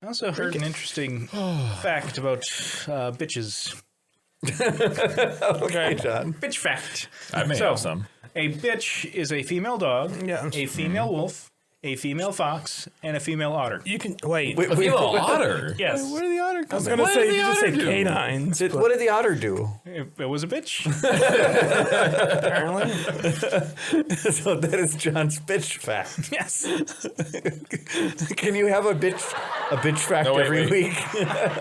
I also heard an interesting fact about bitches. Okay, John. Bitch fact. I may have some. A bitch is a female dog, Yeah. a female wolf, a female fox, and a female otter. You can wait. A female otter. Yes, What did the otter I was come? gonna What say did you the just say otter do? canines. but What did the otter do? it was a bitch. apparently, So that is John's bitch fact. Yes. Can you have a bitch fact No, wait, every wait. week?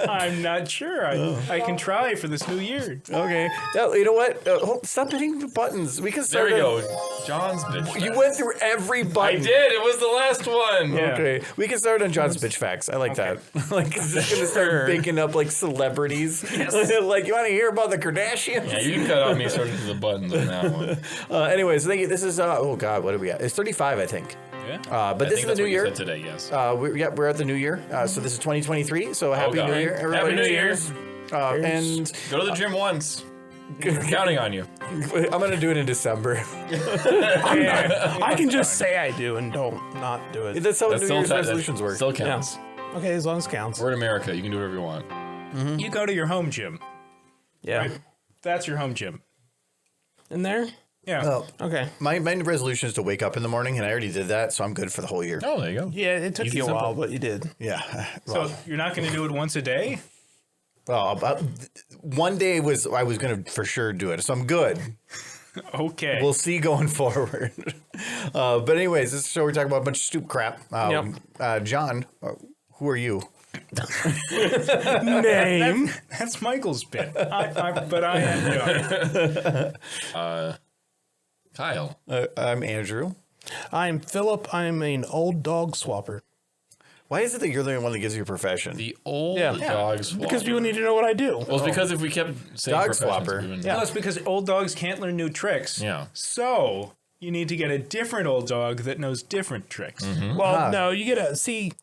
I'm not sure. I can try for this new year. Okay. No, you know what? Stop hitting the buttons. We can There start. we go. John's bitch. You fact. went through every I button. did. It was the last one. Yeah. Okay, we can start on John's bitch facts. I like that. Like, it's just gonna start picking up like celebrities. Like, you want to hear about the Kardashians? Yeah, you can cut out me starting to the buttons on that one. Anyways, thank you. This is oh god, what do we got? It's 35, I think. Yeah. But this is the new year. Said today, yes. We're at the new year. So this is 2023. So happy God. New Year, everybody. Happy New Year. And Go to the gym once. We're counting on you. I'm gonna do it in December. I can just say I do and not do it. That's how That New still, Year's that resolutions work. still counts. Okay, as long as it counts. We're in America. You can do whatever you want. You go to your home gym. Yeah. That's your home gym. In there? Yeah. Well, Okay. my resolution is to wake up in the morning, and I already did that, so I'm good for the whole year. Oh, there you go. Yeah, it took Easy, you a simple. while, but you did. Yeah. So you're not going to do it once a day? Well, about one day I was gonna for sure do it, so I'm good. Okay. We'll see going forward. But anyways, this show we're talking about a bunch of stupid crap. John, who are you? Name. That's Michael's bit. But I am John. Kyle. I'm Andrew. I'm Philip. I'm an old dog swapper. Why is it that you're the only one that gives your profession? The old Yeah. dog swapper. Because people need to know what I do. Well, it's because if we kept saying Dog professions, swapper. we wouldn't- Yeah. No, it's because old dogs can't learn new tricks. Yeah. So you need to get a different old dog that knows different tricks. Well, no, you gotta see.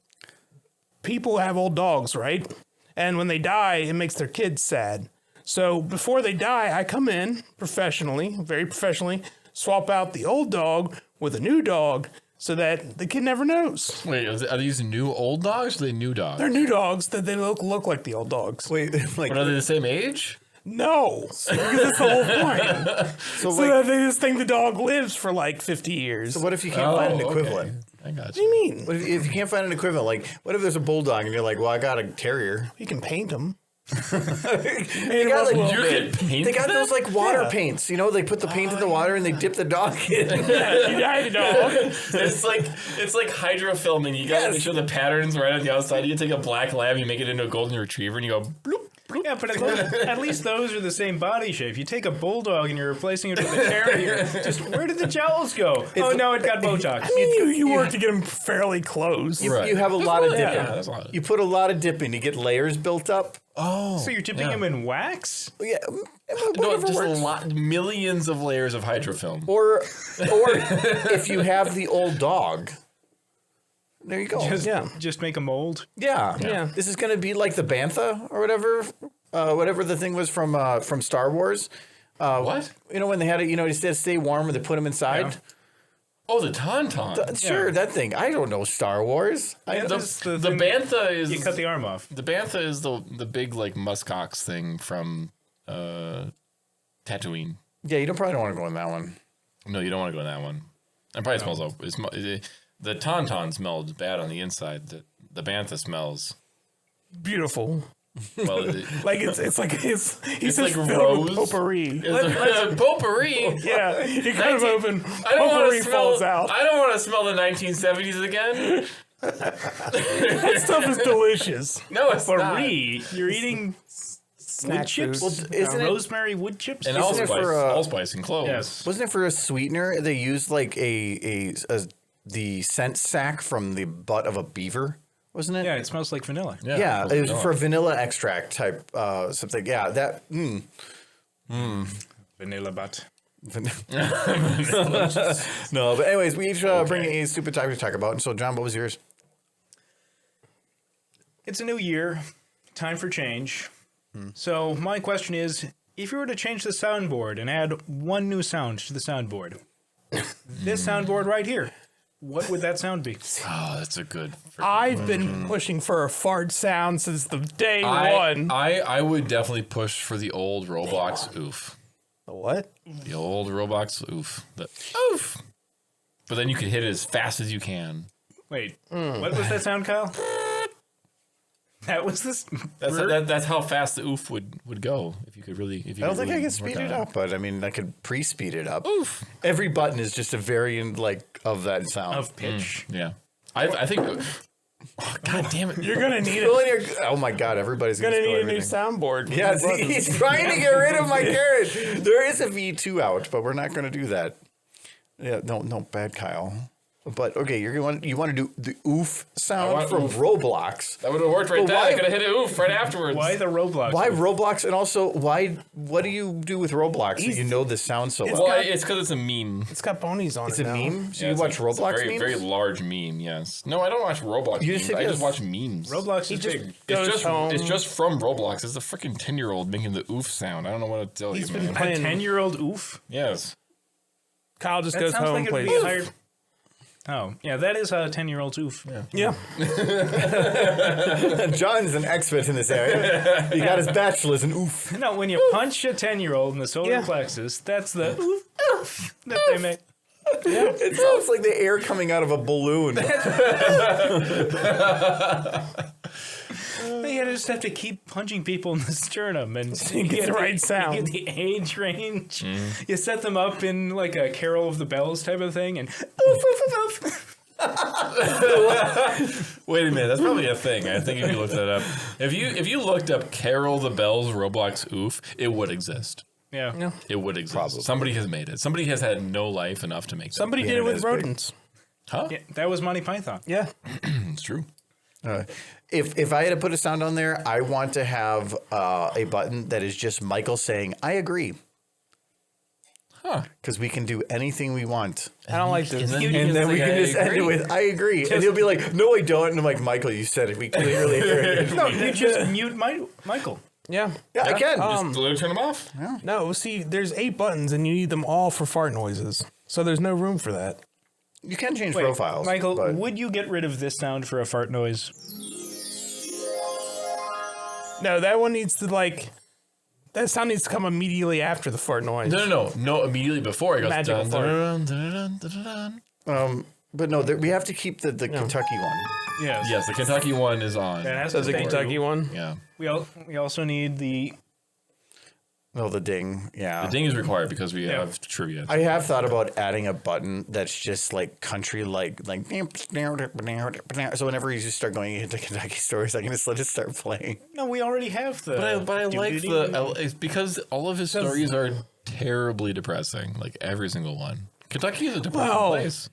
People have old dogs, right? And when they die, it makes their kids sad. So before they die, I come in professionally, very professionally, swap out the old dog with a new dog so that the kid never knows. Wait, are they using new old dogs or are they new dogs? They're new dogs that they look like the old dogs. Wait, like, But are they the same age? No, because that's the whole point. so So like, that they just think the dog lives for like 50 years. what if you can't find an okay. equivalent? I got What do you you. mean? What if you can't find an equivalent? Like, what if there's a bulldog and you're like, well, I got a terrier. You can paint them. They got, like, You can paint they got them? those like water paints, you know? They put the paint in the water and they dip the dog in. You died a dog. It's like hydrofilming. You gotta make sure the pattern's right on the outside. You take a black lab, you make it into a golden retriever, and you go bloop. Yeah, but at least those are the same body shape. You take a bulldog and you're replacing it with a terrier. Just where did the jowls go? Oh no, it got Botox. I mean, you work to get them fairly close. Right. You have a lot of dipping. Yeah, that's a lot. You put a lot of dipping to get layers built up. Oh, So you're dipping him in wax? Yeah, no, whatever just works. a lot, millions of layers of hydrofilm. Or if you have the old dog, there you go. Just make a mold. Yeah. This is going to be like the Bantha or whatever the thing was from Star Wars. What? You know when they had it, you know, they said stay warm when they put them inside. Yeah. Oh, the tauntaun. Sure, that thing. I don't know Star Wars. That's The thing- bantha is You cut the arm off. the bantha is the big like muskox thing from Tatooine. Yeah, you probably don't want to go in that one. No, you don't want to go in that one. It probably smells. The tauntaun smells bad on the inside. The bantha smells Beautiful. well. Like it's like he says like filled rose. with potpourri. It's potpourri. Yeah, you cut him open. I don't want Potpourri to smell. falls out. I don't want to smell the 1970s again. That stuff is delicious. No, it's not. Brie, you're eating Snack wood chips? foods. Well, isn't it- rosemary wood chips? And Isn't it for, allspice and cloves. Yes. Wasn't it for a sweetener? They used like the scent sac from the butt of a beaver, wasn't it? Yeah, it smells like vanilla. Yeah, it's it was vanilla. for vanilla extract type something. Yeah, that. Vanilla butt. No, but anyways, we each bring a stupid topic to talk about. And so, John, what was yours? It's a new year. Time for change. So my question is, if you were to change the soundboard and add one new sound to the soundboard, this soundboard right here, what would that sound be? Oh, that's a good. I've been pushing for a fart sound since the day one. I would definitely push for the old Roblox oof. The what? The old Roblox oof. The oof. But then you can hit it as fast as you can. Wait, what was that sound, Kyle? That was this. That's how fast the oof would go if you could really. If you I don't think really I can speed work it on up, but I mean, I could pre-speed it up. Oof. Every button is just a variant of that sound. Of pitch. Yeah, I think. Oh, God damn it! You're gonna need it. Oh my God! Everybody's Gonna need a new everything. soundboard. Yeah, he's trying to get rid of my carrot. There is a V2 out, but we're not going to do that. Yeah, no, bad Kyle. But okay, you want to do the oof sound from Roblox. That would have worked right But there. why- I could have hit it oof right afterwards. Why the Roblox? Why Roblox? And also, why? What do you do with Roblox that you know the sound so well? Well, it's because it's a meme. It's got ponies on It's it a now. meme. So Yeah, you it's watch a Roblox very, memes? very large meme. Yes. No, I don't watch Roblox. You memes. just said I yes. just watch memes. Roblox is just big. goes home. It's just from Roblox. It's a freaking 10-year-old making the oof sound. I don't know what to tell He's you, been man. A playing. 10-year-old oof? Yes. Kyle just That goes sounds home like and it'd plays. be a hired. Oh, yeah, that is a 10-year-old's oof. Yeah. John's an expert in this area. He got his bachelor's in oof. No, when you punch a 10-year-old in the solar Yeah. plexus, that's the oof that they make. It sounds like the air coming out of a balloon. You just have to keep punching people in the sternum and you get the right sound. You get the age range. You set them up in like a Carol of the Bells type of thing, and oof, oof, oof, oof. Wait a minute. That's probably a thing. I think if you looked that up, if you looked up Carol the Bells Roblox oof, it would exist. Yeah. It would exist. Somebody has made it. Somebody has had no life enough to make Somebody that. did it with is big. rodents. Huh? Yeah, that was Monty Python. Yeah. It's true. If I had to put a sound on there, I want to have a button that is just Michael saying, "I agree." Huh. Because we can do anything we want. I don't like this. And then we can just end it with, "I agree." And he'll be like, "No, I don't." And I'm like, "Michael, you said it. We clearly agreed." No, you just mute Michael. Yeah. Yeah, I can. Just literally turn them off. No, see, there's 8 buttons and you need them all for fart noises. So there's no room for that. You can change Wait, profiles. Michael, but would you get rid of this sound for a fart noise? No, that one needs to that sound needs to come immediately after the fart noise. No. Immediately before it goes. Magical Dun, fart. dun, dun, dun, dun, dun, dun. but no, we have to keep the Kentucky one. Yes. Yes, the Kentucky one is on. That has So to the stay. Kentucky one. Yeah. We also need the. Oh, the ding. Yeah. The ding is required because we have trivia. I have thought about adding a button that's just like country, like so whenever you just start going into Kentucky stories, I can just let it start playing. No, we already have the. But I like it's because all of his stories are terribly depressing. Like every single one. Kentucky is a depressing Well, place.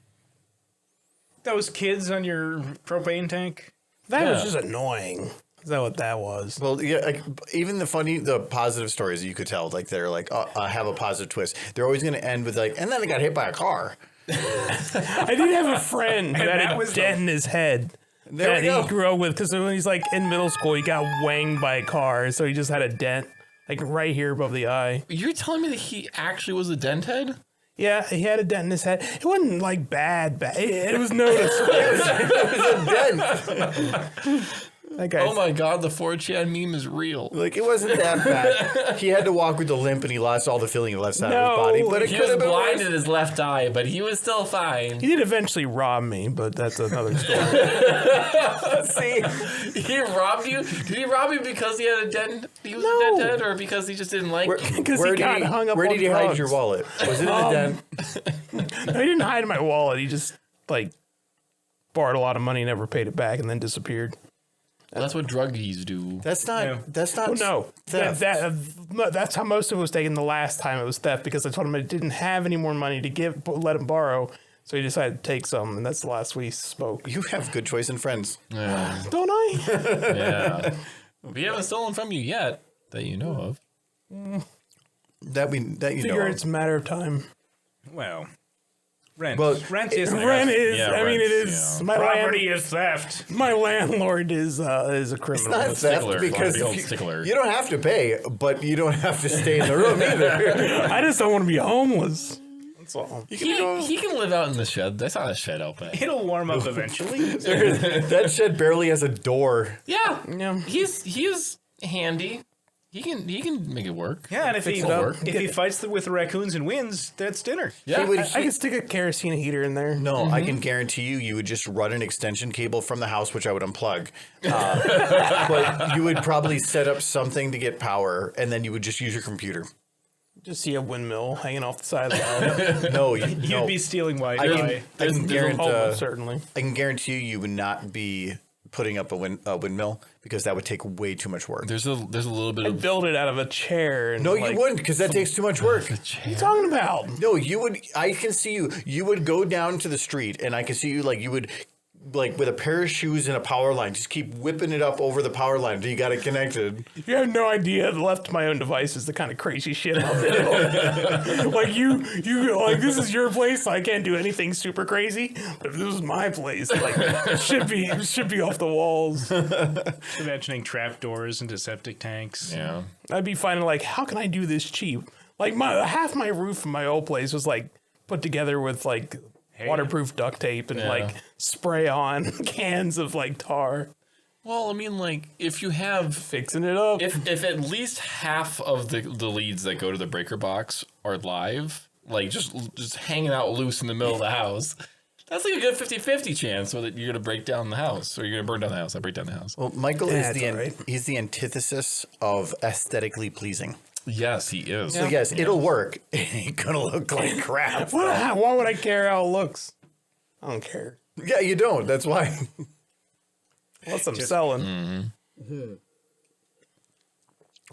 Those kids on your propane tank. That was Yeah. just annoying. Is that what that was? Well, yeah, like, even the positive stories you could tell, like they're like have a positive twist. They're always going to end with like, and then I got hit by a car. I did have a friend who had that a was dent in his head There that we go. he grew up with because when he's like in middle school, he got wanged by a car, so he just had a dent like right here above the eye. You're telling me that he actually was a dent head? Yeah, he had a dent in his head. It wasn't like bad. It was noticeable. It was a dent. That guy. Oh my god, the 4chan meme is real. Like it wasn't that bad. He had to walk with a limp, and he lost all the feeling in the left side of No, his body. But it He could was have been blind worse. in his left eye, but he was still fine. He did eventually rob me, but that's another story. See, He robbed you? Did he rob you because he had a dent? He was No. a dent head, or because he just didn't like you? Because he got hung up Where on did he hide drugs. your wallet? Was it in the dent? No, he didn't hide my wallet. He just like borrowed a lot of money, never paid it back, and then disappeared. That's what druggies do. That's not. Yeah. That's not. Oh, no, theft. no, that's how most of it was taken the last time it was theft because I told him I didn't have any more money to give, let him borrow. So he decided to take some, and that's the last we spoke. You have good choice in friends. Yeah. Don't I? Yeah. We haven't stolen from you yet that you know of. That you Figure know. it's a matter of time. Well, rent. Well, rent is Rent is. Yeah, I mean, it rent, is. yeah. My property is theft. my landlord is a criminal. Not It's- theft stickler, because the old if stickler. you don't have to pay, but you don't have to stay in the room either. I just don't want to be homeless. That's all. He can live out in the shed. I saw the shed open. It'll warm up eventually. That shed barely has a door. Yeah. Yeah. He's handy. He can make it work. Yeah, and if Fix it up. he fights with with and wins, that's dinner. Yeah. I can stick a kerosene heater in there. No, I can guarantee you would just run an extension cable from the house, which I would unplug. But you would probably set up something to get power, and then you would just use your computer. Just see a windmill hanging off the side of the house. No, You'd be stealing Wi-Fi. I can guarantee. Almost certainly. I can guarantee you would not be putting up a windmill because that would take way too much work. There's a little bit of Build it out of a chair. And No, you wouldn't, because that takes too much work. What are you talking about? No, you would. I can see you. You would go down to the street, and I can see you you would. With a pair of shoes and a power line, just keep whipping it up over the power line until you got it connected. You have no idea. Left to my own devices, the kind of crazy shit I'll do. you this is your place. So I can't do anything super crazy. But if this was my place, it should be off the walls. Imagining trapdoors into septic tanks. yeah. I'd be finding how can I do this cheap? Half my roof from my old place was put together with waterproof duct tape and spray on cans of tar. Well, I mean, if you have Fixing it up. if at least half of the leads that go to the breaker box are live, just hanging out loose in the middle of the house, that's a good 50-50 chance that you're gonna break down the house or you're gonna burn down the house. I break down the house. Well, Michael is That's he's the antithesis of aesthetically pleasing. Yes, he is. So yes, it'll work. It ain't gonna look like crap. Why would I care how it looks? I don't care. Yeah, you don't. That's why. Unless I'm selling.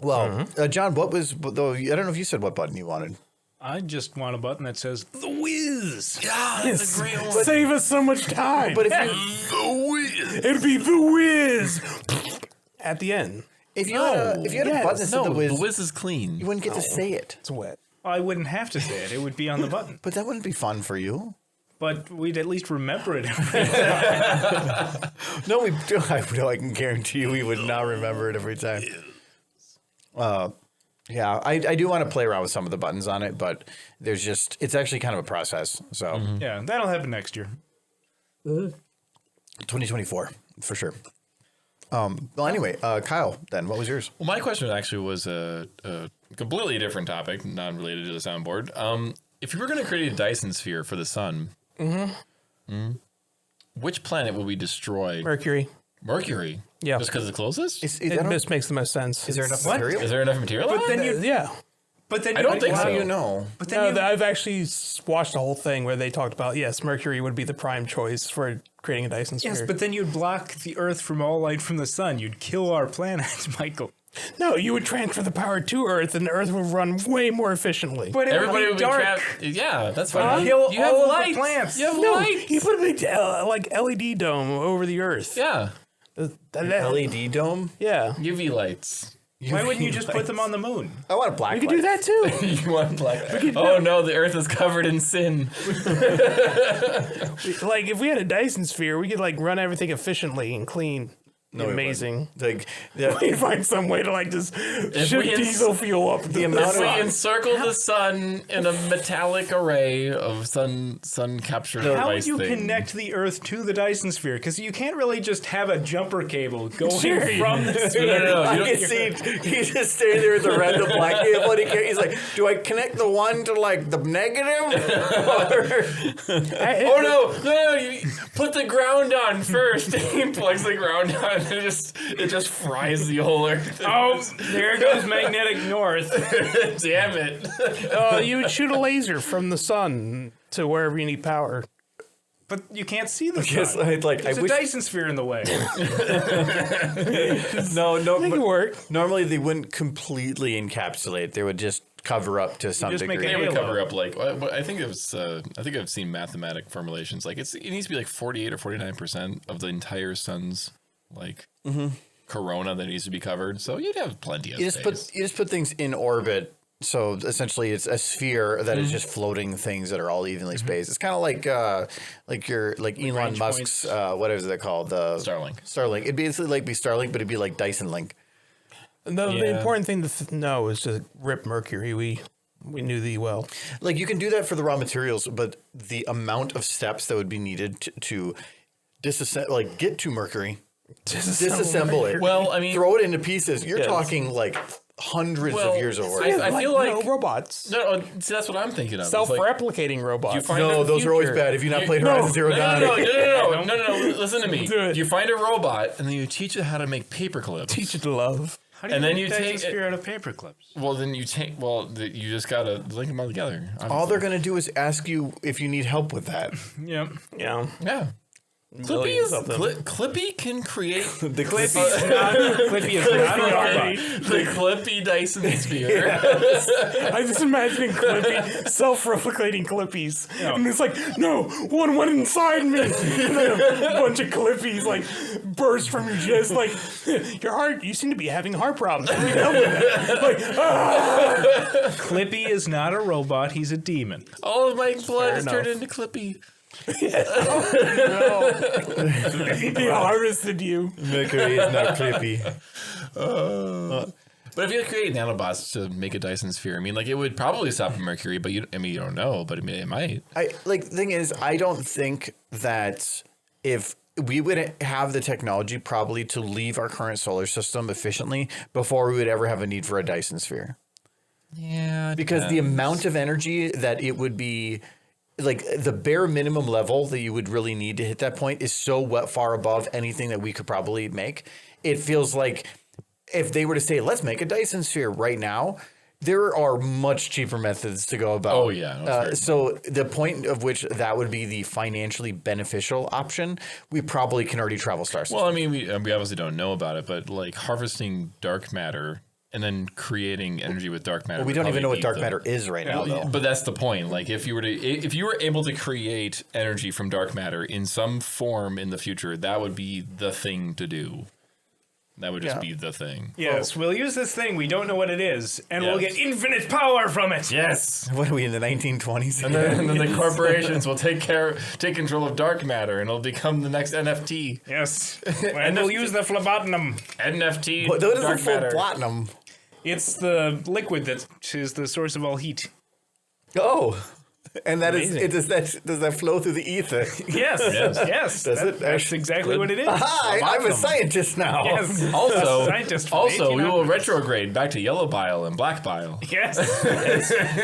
Well, John, what was though? I don't know if you said what button you wanted. I just want a button that says The Whiz. Yeah, that's a great one. Save us so much time. But if It'd be the whiz at the end. you had a button that said No, the Whiz, the whiz is clean. you wouldn't get to say it. It's wet. I wouldn't have to say it. It would be on the button. But that wouldn't be fun for you. But we'd at least remember it. No, we do. I can guarantee you we would not remember it every time. Yeah, I do want to play around with some of the buttons on it, but it's actually kind of a process. So Yeah, that'll happen next year. 2024 for sure. Well, anyway, Kyle, then what was yours? Well, my question actually was a completely different topic, not related to the soundboard. If you were going to create a Dyson sphere for the sun, which planet would we destroy? Mercury. Mercury. Yeah. Just because it's closest? It just makes the most sense. Is there enough What? material? Is there enough material? But then you. Yeah. But then I don't think How so. do you know? But then I've actually watched the whole thing where they talked about, yes, Mercury would be the prime choice for creating a Dyson sphere. Yes, but then you'd block the Earth from all light from the sun. You'd kill our planet, Michael. No, you would transfer the power to Earth and the Earth would run way more efficiently. But it Everybody would would be be dark. trapped. Yeah, that's fine. Kill You have all of lights. the plants. You have no, lights. you put a big LED dome over the Earth. Yeah. LED dome? Yeah. UV lights. Why wouldn't you just put them on the moon? I want a black We could do that too. You want black? Oh no, the Earth is covered in sin. If we had a Dyson sphere, we could run everything efficiently and clean. No, we Amazing. Like, We'd find some way to just ship we diesel fuel up the amount If we of encircle the sun in a metallic array of sun capture How would device you thing. connect the Earth to the Dyson sphere? Because you can't really just have a jumper cable going Sure, you from the No, sphere. no, no. I You can see he's just standing there with the red and black cable. And he's like, do I connect the one to the negative? Oh no! You put the ground on first. He plugs the ground on and it just fries the whole Earth. Oh, there goes magnetic north. Damn it! you would shoot a laser from the sun to wherever you need power. But you can't see the Yes, sun. There's I a wish. Dyson sphere in the way. No, Make it work. normally they wouldn't completely encapsulate. They would just cover up to some just make degree. a They would halo. cover up I think it was. I think I've seen mathematic formulations. It needs to be 48 or 49% of the entire sun's corona that needs to be covered. So you'd have plenty of space. You just put things in orbit. So essentially, it's a sphere that is just floating things that are all evenly spaced. It's kind of like Elon range Musk's what is it called? The Starlink. Starlink. It'd basically be Starlink, but it'd be like Dyson Link. The Yeah. important thing to know is to rip Mercury. We We knew thee well. Like you can do that for the raw materials, but the amount of steps that would be needed to disassemble, like get to Mercury, disassemble it. Well, I mean, throw it into pieces. You're talking like hundreds of years of work. I feel like robots. No, see, that's what I'm thinking of. Self-replicating robots. No, those are always bad. If you've not played Horizon Zero Dawn. No. Listen to me. You find a robot and then you teach it how to make paper clips. Teach it to love. How do you And then make you Dyson take Sphere out of paper clips? Well, then you take. Well, you just gotta link them all together. All they're going to do is ask you if you need help with that. Yeah. Yeah. Yeah. Clippy can create The Clippy is not a robot. the Clippy Dyson Sphere. I just imagining Clippy, self-replicating Clippies. And it's like, no, one went inside me. And then a bunch of Clippies like burst from your chest. Like, your heart, you seem to be having heart problems. I need help with that. Like, Clippy is not a robot. He's a demon. All of my blood is enough. turned into Clippy. he harvested you. Mercury is not Clippy. But if you create nanobots to make a Dyson Sphere, I mean, like it would probably stop Mercury, but you don't know, but it might. The thing is, I don't think that if we would have the technology probably to leave our current solar system efficiently before we would ever have a need for a Dyson Sphere. Yeah, Because the amount of energy that it would be, like the bare minimum level that you would really need to hit that point is so far above anything that we could probably make. It feels like if they were to say, let's make a Dyson Sphere right now, there are much cheaper methods to go about. Oh, yeah. No, So the point of which that would be the financially beneficial option, we probably can already travel star systems. well, I mean, we obviously don't know about it, but like harvesting dark matter and then creating energy with dark matter. We don't even know what dark matter is right now, though. But that's the point. Like, if you were able to create energy from dark matter in some form in the future, that would be the thing to do. That would just be the thing. Yes, we'll use this thing. We don't know what it is, and we'll Yes. get infinite power from it. Yes. What are we in the 1920s? And then the corporations will take control of dark matter, and it'll become the next NFT. Yes, and we'll use the phlebotinum. NFT. What is the dark full matter. platinum? It's the liquid that is the source of all heat. Oh, and that is Amazing. does that flow through the ether? Yes, yes. Does it? That's exactly what it is. Hi, I'm a scientist now. Yes. Also, Scientist from we will 1800. retrograde back to yellow bile and black bile. Yes,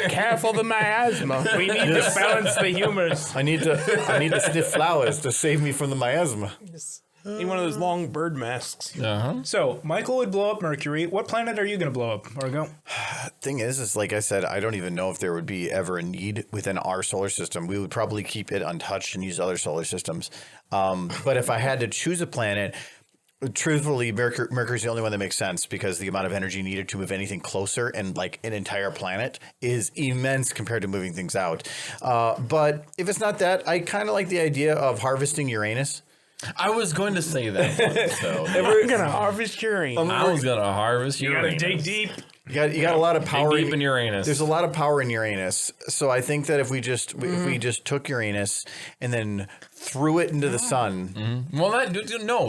Careful the miasma. we need to balance the humors. I need to sniff flowers to save me from the miasma. Need one of those long bird masks. So, Michael would blow up Mercury. What planet are you going to blow up, Margo? Thing is like I said, I don't even know if there would be ever a need within our solar system. We would probably keep it untouched and use other solar systems. But if I had to choose a planet, truthfully, Mercury's the only one that makes sense because the amount of energy needed to move anything closer and like an entire planet is immense compared to moving things out. But if it's not that, I kind of like the idea of harvesting Uranus. I was going to say that. So I'm gonna harvest urine. I was going to harvest You got to Uranus. dig deep. You got a lot of power. Dig deep in Uranus. There's a lot of power in Uranus, so I think that if we just took Uranus and then threw it into the sun, Well,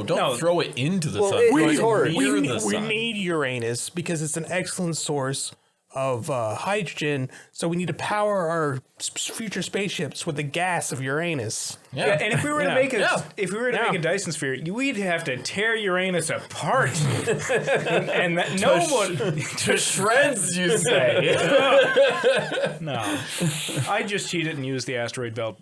don't throw it into the sun. it- Throw it's it hard. near We the sun. need Uranus because it's an excellent source of hydrogen. So we need to power our future spaceships with the gas of Uranus. Yeah. And if we were to make Yeah. make a Dyson Sphere, we'd have to tear Uranus apart, and that no one. To shreds, you say. No, I just cheat it and use the asteroid belt.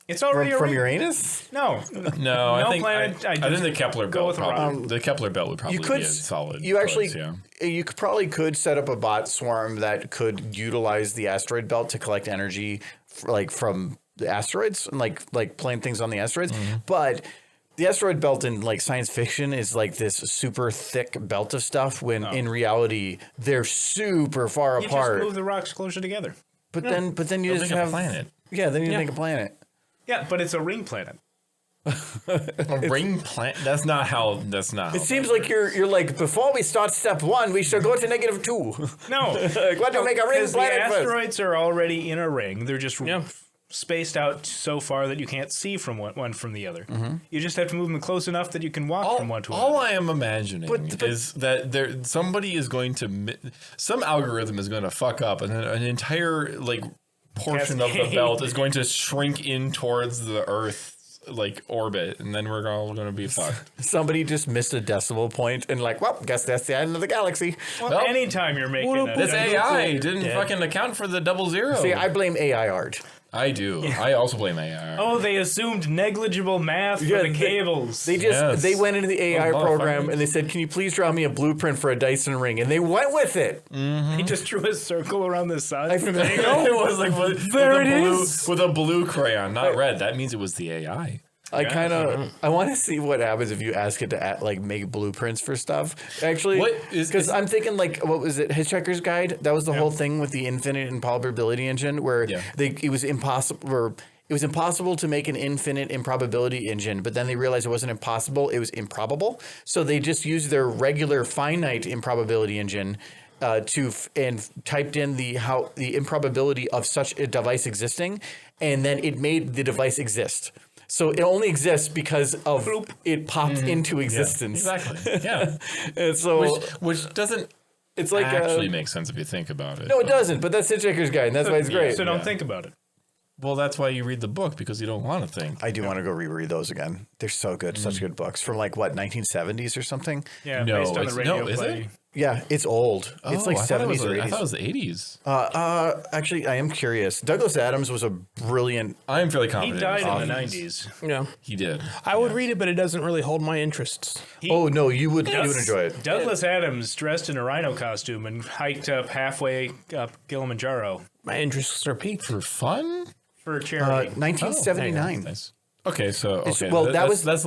It's already from a ring. Uranus, No, No, I think planet, I think the Kepler go belt with a rock. probably. The Kepler belt would probably you could be a solid. you actually choice, you probably could set up a bot swarm that could utilize the asteroid belt to collect energy from the asteroids and like plant things on the asteroids, but. The asteroid belt in like science fiction is like this super thick belt of stuff when in reality they're super far you apart. just move the rocks closer together. But then you just make a have planet. Yeah, then you make a planet. Yeah, but it's a ring planet. A ring planet. That's not how. That's not. It seems like you're like before we start step 1, we should go to -2. No, Like, why don't you make a ring because the planet first? asteroids are already in a ring. They're just spaced out so far that you can't see from one from the other. You just have to move them close enough that you can walk from one to another. All I am imagining is that somebody is going to, some algorithm is going to fuck up, and then an entire like portion of the belt is going to shrink in towards the Earth like orbit, and then we're all going to be fucked. Somebody just missed a decimal point and like, well, guess that's the end of the galaxy. Well, anytime you're making that. This AI didn't fucking account for the 00. See, I blame AI art. I do. I also blame AI. Oh, they assumed negligible math for the cables. They went into the AI program and they said, "Can you please draw me a blueprint for a Dyson ring?" And they went with it. He just drew a circle around the sun. There you go. It was like with a blue crayon, not red. That means it was the AI. I want to see what happens if you ask it to like make blueprints for stuff. Actually, because I'm thinking like, what was it? Hitchhiker's Guide. That was the whole thing with the infinite improbability engine, where it was impossible. It was impossible to make an infinite improbability engine, but then they realized it wasn't impossible; it was improbable. So they just used their regular finite improbability engine. And typed in the improbability of such a device existing, and then it made the device exist. So it only exists because of it popped into existence. Yeah, exactly. Yeah. And so which doesn't it's like actually make sense if you think about it. No, it doesn't. But that's Hitchhiker's Guide, and that's why it's great. So don't think about it. Well, that's why you read the book, because you don't want to think. I do want to go reread those again. They're so good. Such good books from like what 1970s or something. Yeah, based on the radio is play. it? Yeah, it's old. It's like 70s or 80s. I thought it was the 80s. Actually, I am curious. Douglas Adams was a brilliant. I am fairly He confident. died in the 90s. Yeah. He did. I would read it, but it doesn't really hold my interests. Oh no, you would enjoy it. Douglas Adams dressed in a rhino costume and hiked up halfway up Kilimanjaro My interests are piqued. For fun? for charity. 1979. Nice. Okay, so that was that's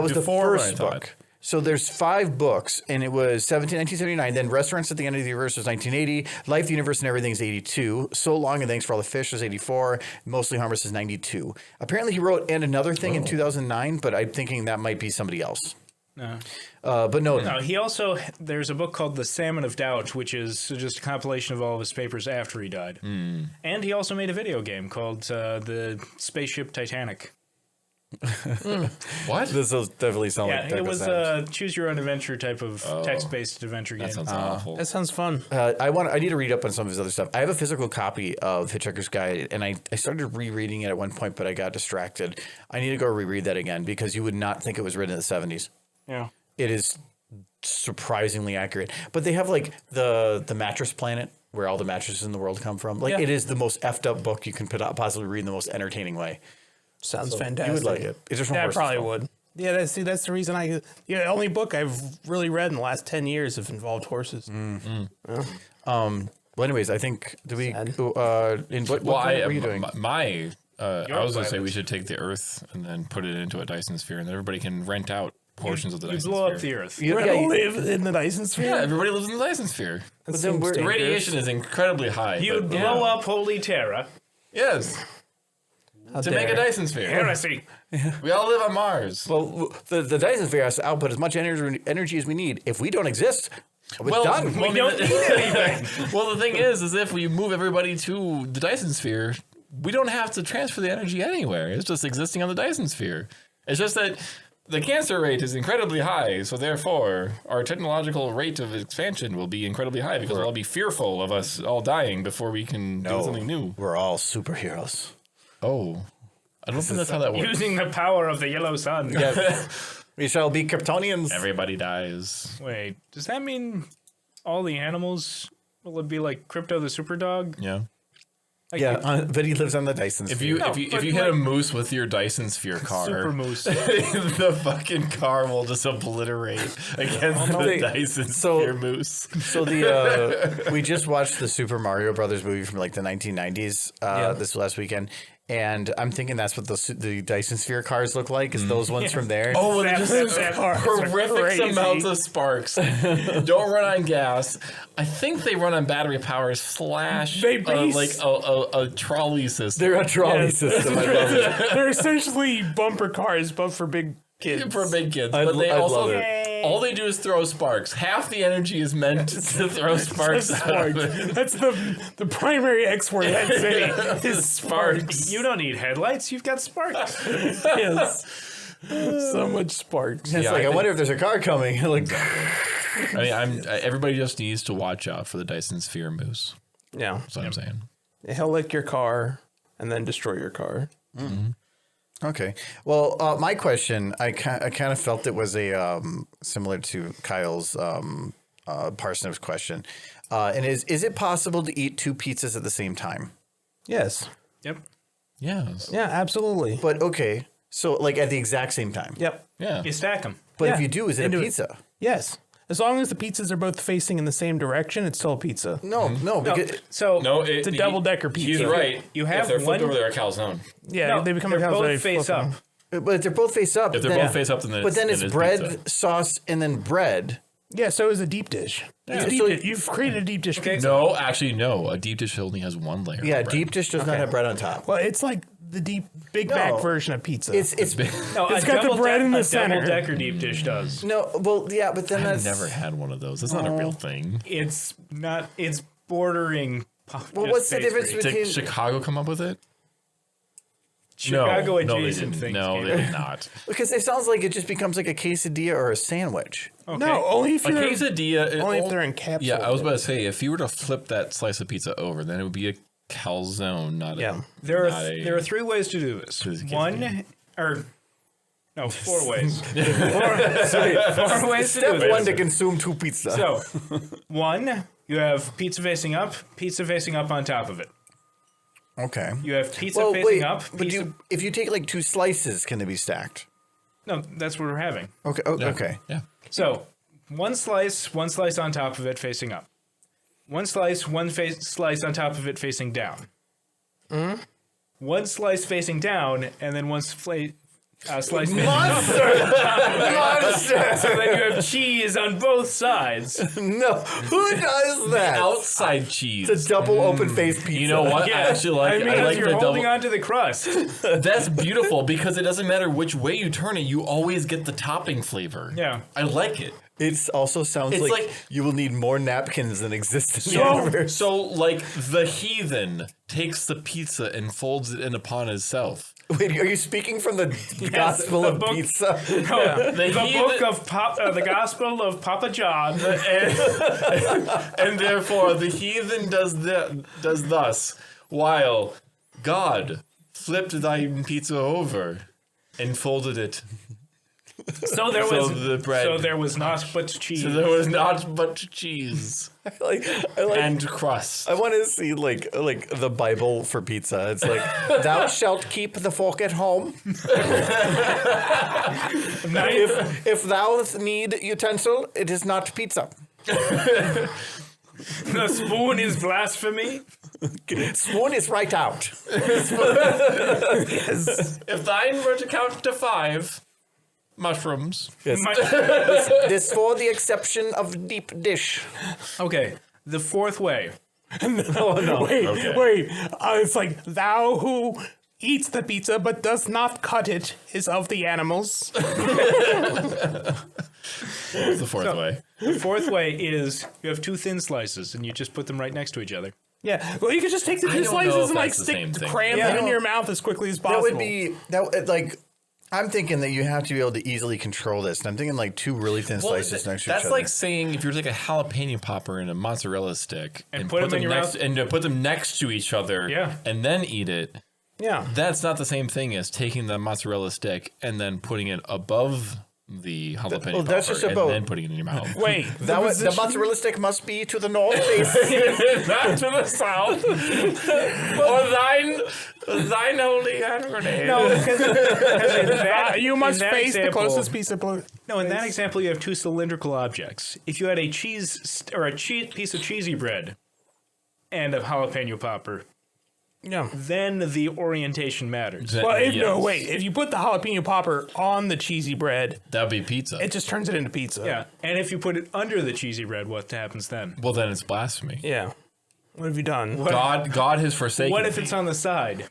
the before first I thought. book. So there's 5 books, and it was 1979. Then Restaurants at the End of the Universe was 1980. Life, the Universe, and Everything is 82. So Long and Thanks for All the Fish was 84. Mostly Harmless is 92. Apparently he wrote And Another Thing in 2009, but I'm thinking that might be somebody else. No. But no. He also, there's a book called The Salmon of Doubt, which is just a compilation of all of his papers after he died. And he also made a video game called the Spaceship Titanic. What? This will definitely sound like Yeah, it Douglas was Adams. a choose your own adventure type of text-based adventure game. That sounds awful. That sounds fun. I need to read up on some of his other stuff. I have a physical copy of Hitchhiker's Guide, and I started rereading it at one point, but I got distracted. I need to go reread that again because you would not think it was written in the 70s. Yeah. It is surprisingly accurate. But they have like the mattress planet where all the mattresses in the world come from. Like it is the most effed up book you can possibly read in the most entertaining way. Sounds fantastic. You would like it. It's just from Yeah, I horses, probably though. would. Yeah, that's the reason the only book I've really read in the last 10 years have involved horses. Well, anyways, I think what are you doing? I was going to say we should take the Earth and then put it into a Dyson sphere, and then everybody can rent out portions of the You Dyson blow sphere. up the Earth. We're gonna live in the Dyson sphere. Yeah, everybody lives in the Dyson sphere. But then we're, The radiation is incredibly high. You but- blow up Holy Terra. Yes. To make a Dyson sphere. Heresy. We all live on Mars. well, the Dyson sphere has to output as much energy as we need. If we don't exist, we're done. We don't need anything. Well, the thing is if we move everybody to the Dyson sphere, we don't have to transfer the energy anywhere. It's just existing on the Dyson sphere. It's just that the cancer rate is incredibly high, so therefore our technological rate of expansion will be incredibly high because we'll all be fearful of us all dying before we can do something new. We're all superheroes. Oh, I don't think that's how that works. Using the power of the yellow sun. Yeah. We shall be Kryptonians. Everybody dies. Wait, does that mean all the animals will it be like Crypto the Super Dog? Yeah. Like But he lives on the Dyson If sphere. you but hit like- a moose with your Dyson sphere car, Super Moose. the fucking car will just obliterate against the Dyson sphere moose. So we just watched the Super Mario Brothers movie from like the 1990s this last weekend, and I'm thinking that's what the Dyson Sphere cars look like. Is those ones from there? Oh, and That's- just that's horrific horrific amounts of sparks. Don't run on gas. I think they run on battery power / They like a trolley system. They're a trolley Yes. system. I love it. They're essentially bumper cars, but for big kids. For big kids. I'd But they love also, it. all they do is throw sparks. Half the energy is meant to throw sparks out of it. That's the primary X word in that city is sparks. You don't need headlights. You've got sparks. Yes. So much sparks. It's like, I wonder if there's a car coming. Like, I mean, everybody just needs to watch out for the Dyson Sphere Moose. Yeah. That's what I'm saying. He'll lick your car and then destroy your car. okay. Well, my question, I kind of felt it was a similar to Kyle's parsnips question, and is it possible to eat 2 pizzas at the same time? Yes. Yep. Yes. Yeah, absolutely. But okay, so like at the exact same time. Yep. Yeah. You stack them. But Yeah. if you do, is it a Into it. pizza? Yes. As long as the pizzas are both facing in the same direction, it's still a pizza. No, because So No, It's a double-decker He's pizza. right. You have if they're flipped one- over, they're a calzone. Yeah, no, they become they're a calzone, both face flip up. them. but if they're both face up, If they're then, both face up, then but then it it's is bread, pizza. sauce, and then bread. Yeah, so is a deep dish. It's a deep So- dish. You've created a deep dish Okay. pizza. No, actually, no. A deep dish only has 1 layer. Yeah, of bread. deep dish does not have bread on top. Well, it's like the deep Big No. Mac version of pizza. It's No, It's got the bread in the center. A double-decker deep dish does. no, well, yeah, but then I've that's never had one of those. That's not a real thing. It's not. It's bordering. Well, what's the difference Did between Chicago come up with it? Chicago no, they adjacent didn't. things? No, came they up. did not. because it sounds like it just becomes like a quesadilla or a sandwich. Okay. No, only if A you're quesadilla. only if they're in capsule. Yeah, I was about to say, if you were to flip that slice of pizza over, then it would be a calzone, not Yeah. a. There are not a- there are 3 ways to do this. This is a One, or no, 4 ways. Four ways to do Step this. 1 to consume 2 pizza. So, 1, you have pizza facing up on top of it. okay. You have pizza Well, facing wait, up. but Pizza, if you take like 2 slices, can they be stacked? no, that's what we're having. Okay. Okay. Yeah. So, one slice on top of it facing up. One slice, slice on top of it facing down. One slice facing down, and then one slice facing Monster! Monster! So then you have cheese on both sides. No, who does that? Outside cheese. It's a double open faced pizza. You know what? I actually like. I mean, I like you're the holding double. on to the crust. That's beautiful because it doesn't matter which way you turn it. You always get the topping flavor. Yeah. I like it. It also sounds It's like, like- you will need more napkins than exist in the So, universe. so like the heathen takes the pizza and folds it in upon himself. Wait, are you speaking from the Gospel the of book- Pizza? The heathen- book of the Gospel of Papa John. And therefore the heathen does thus, while God flipped thy pizza over and folded it. So there So was the bread. So there was not but cheese. So there was not but cheese I like and crust. I want to see like the Bible for pizza. It's like, thou shalt keep the fork at home. if thou need utensil, it is not pizza. The spoon is blasphemy. Spoon is right out. If thine were to count to 5, mushrooms. This for the exception of deep dish. Okay, the 4th way. Oh no. Wait. It's like thou who eats the pizza but does not cut it is of the animals. What's the 4th way? The 4th way is you have 2 thin slices and you just put them right next to each other. Yeah. Well, you could just take the I 2 don't know slices if and like that's the stick same thing. cram Yeah, them in no. your mouth as quickly as possible. That would be like. I'm thinking that you have to be able to easily control this, and I'm thinking like 2 really thin slices next to each That's other. like saying if you were to take a jalapeno popper and a mozzarella stick And put them in your next, mouth. and to put them next to each other, Yeah. and then eat it. Yeah. That's not the same thing as taking the mozzarella stick and then putting it above the jalapeno Well, that's popper just about- and then putting it in your mouth. Wait. the mozzarella stick must be to the north face. Not to the south. Or thine holy hand grenade. No, because in that, You must in that face the example- closest piece of blue. No, in that example, you have 2 cylindrical objects. If you had a piece of cheesy bread and a jalapeno popper, Yeah. then the orientation matters. Well, if, no, Yes. wait. If you put the jalapeno popper on the cheesy bread, That'd be pizza. it just turns it into pizza. Yeah, and if you put it under the cheesy bread, what happens then? Well, then it's blasphemy. Yeah. What have you done? God has forsaken What if me. it's on the side?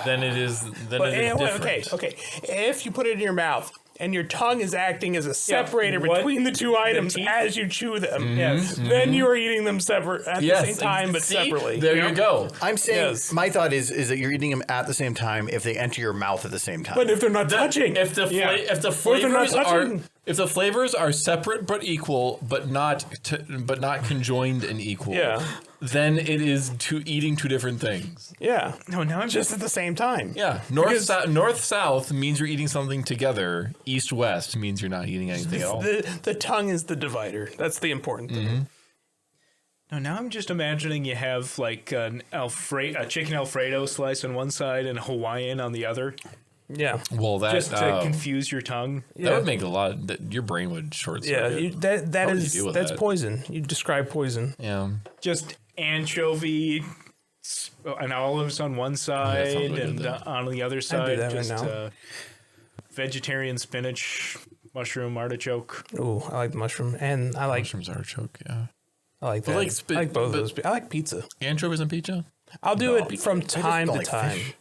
then it is different. Okay. If you put it in your mouth and your tongue is acting as a separator what- between the two items teeth? as you chew them, Yes. then you are eating them separate at the same time, but see? separately. There you go. I'm saying Yes. my thought is that you're eating them at the same time if they enter your mouth at the same time. But if they're not touching, If the if they're not flavors are separate but equal, but not conjoined and equal, Yeah. then it is eating two different things. yeah, No, now I'm just at the same time. Yeah, north south means you're eating something together. East west means you're not eating anything at all. The tongue is the divider. That's the important thing. No, now I'm just imagining you have like a chicken Alfredo slice on one side and a Hawaiian on the other, Yeah, Well, that just to confuse your tongue. that would make a lot. Your brain would short circuit. yeah. That How would you is deal with that's that? poison. You describe poison. Yeah. Just anchovy and olives on one side sounds really and good, though. on the other side that right just now. vegetarian spinach, mushroom, artichoke. Ooh, I like the mushroom, and I like Mushrooms artichoke. Yeah. that. I like both of those. I like pizza. Anchovies and pizza. I'll do it from time don't to like time. fish.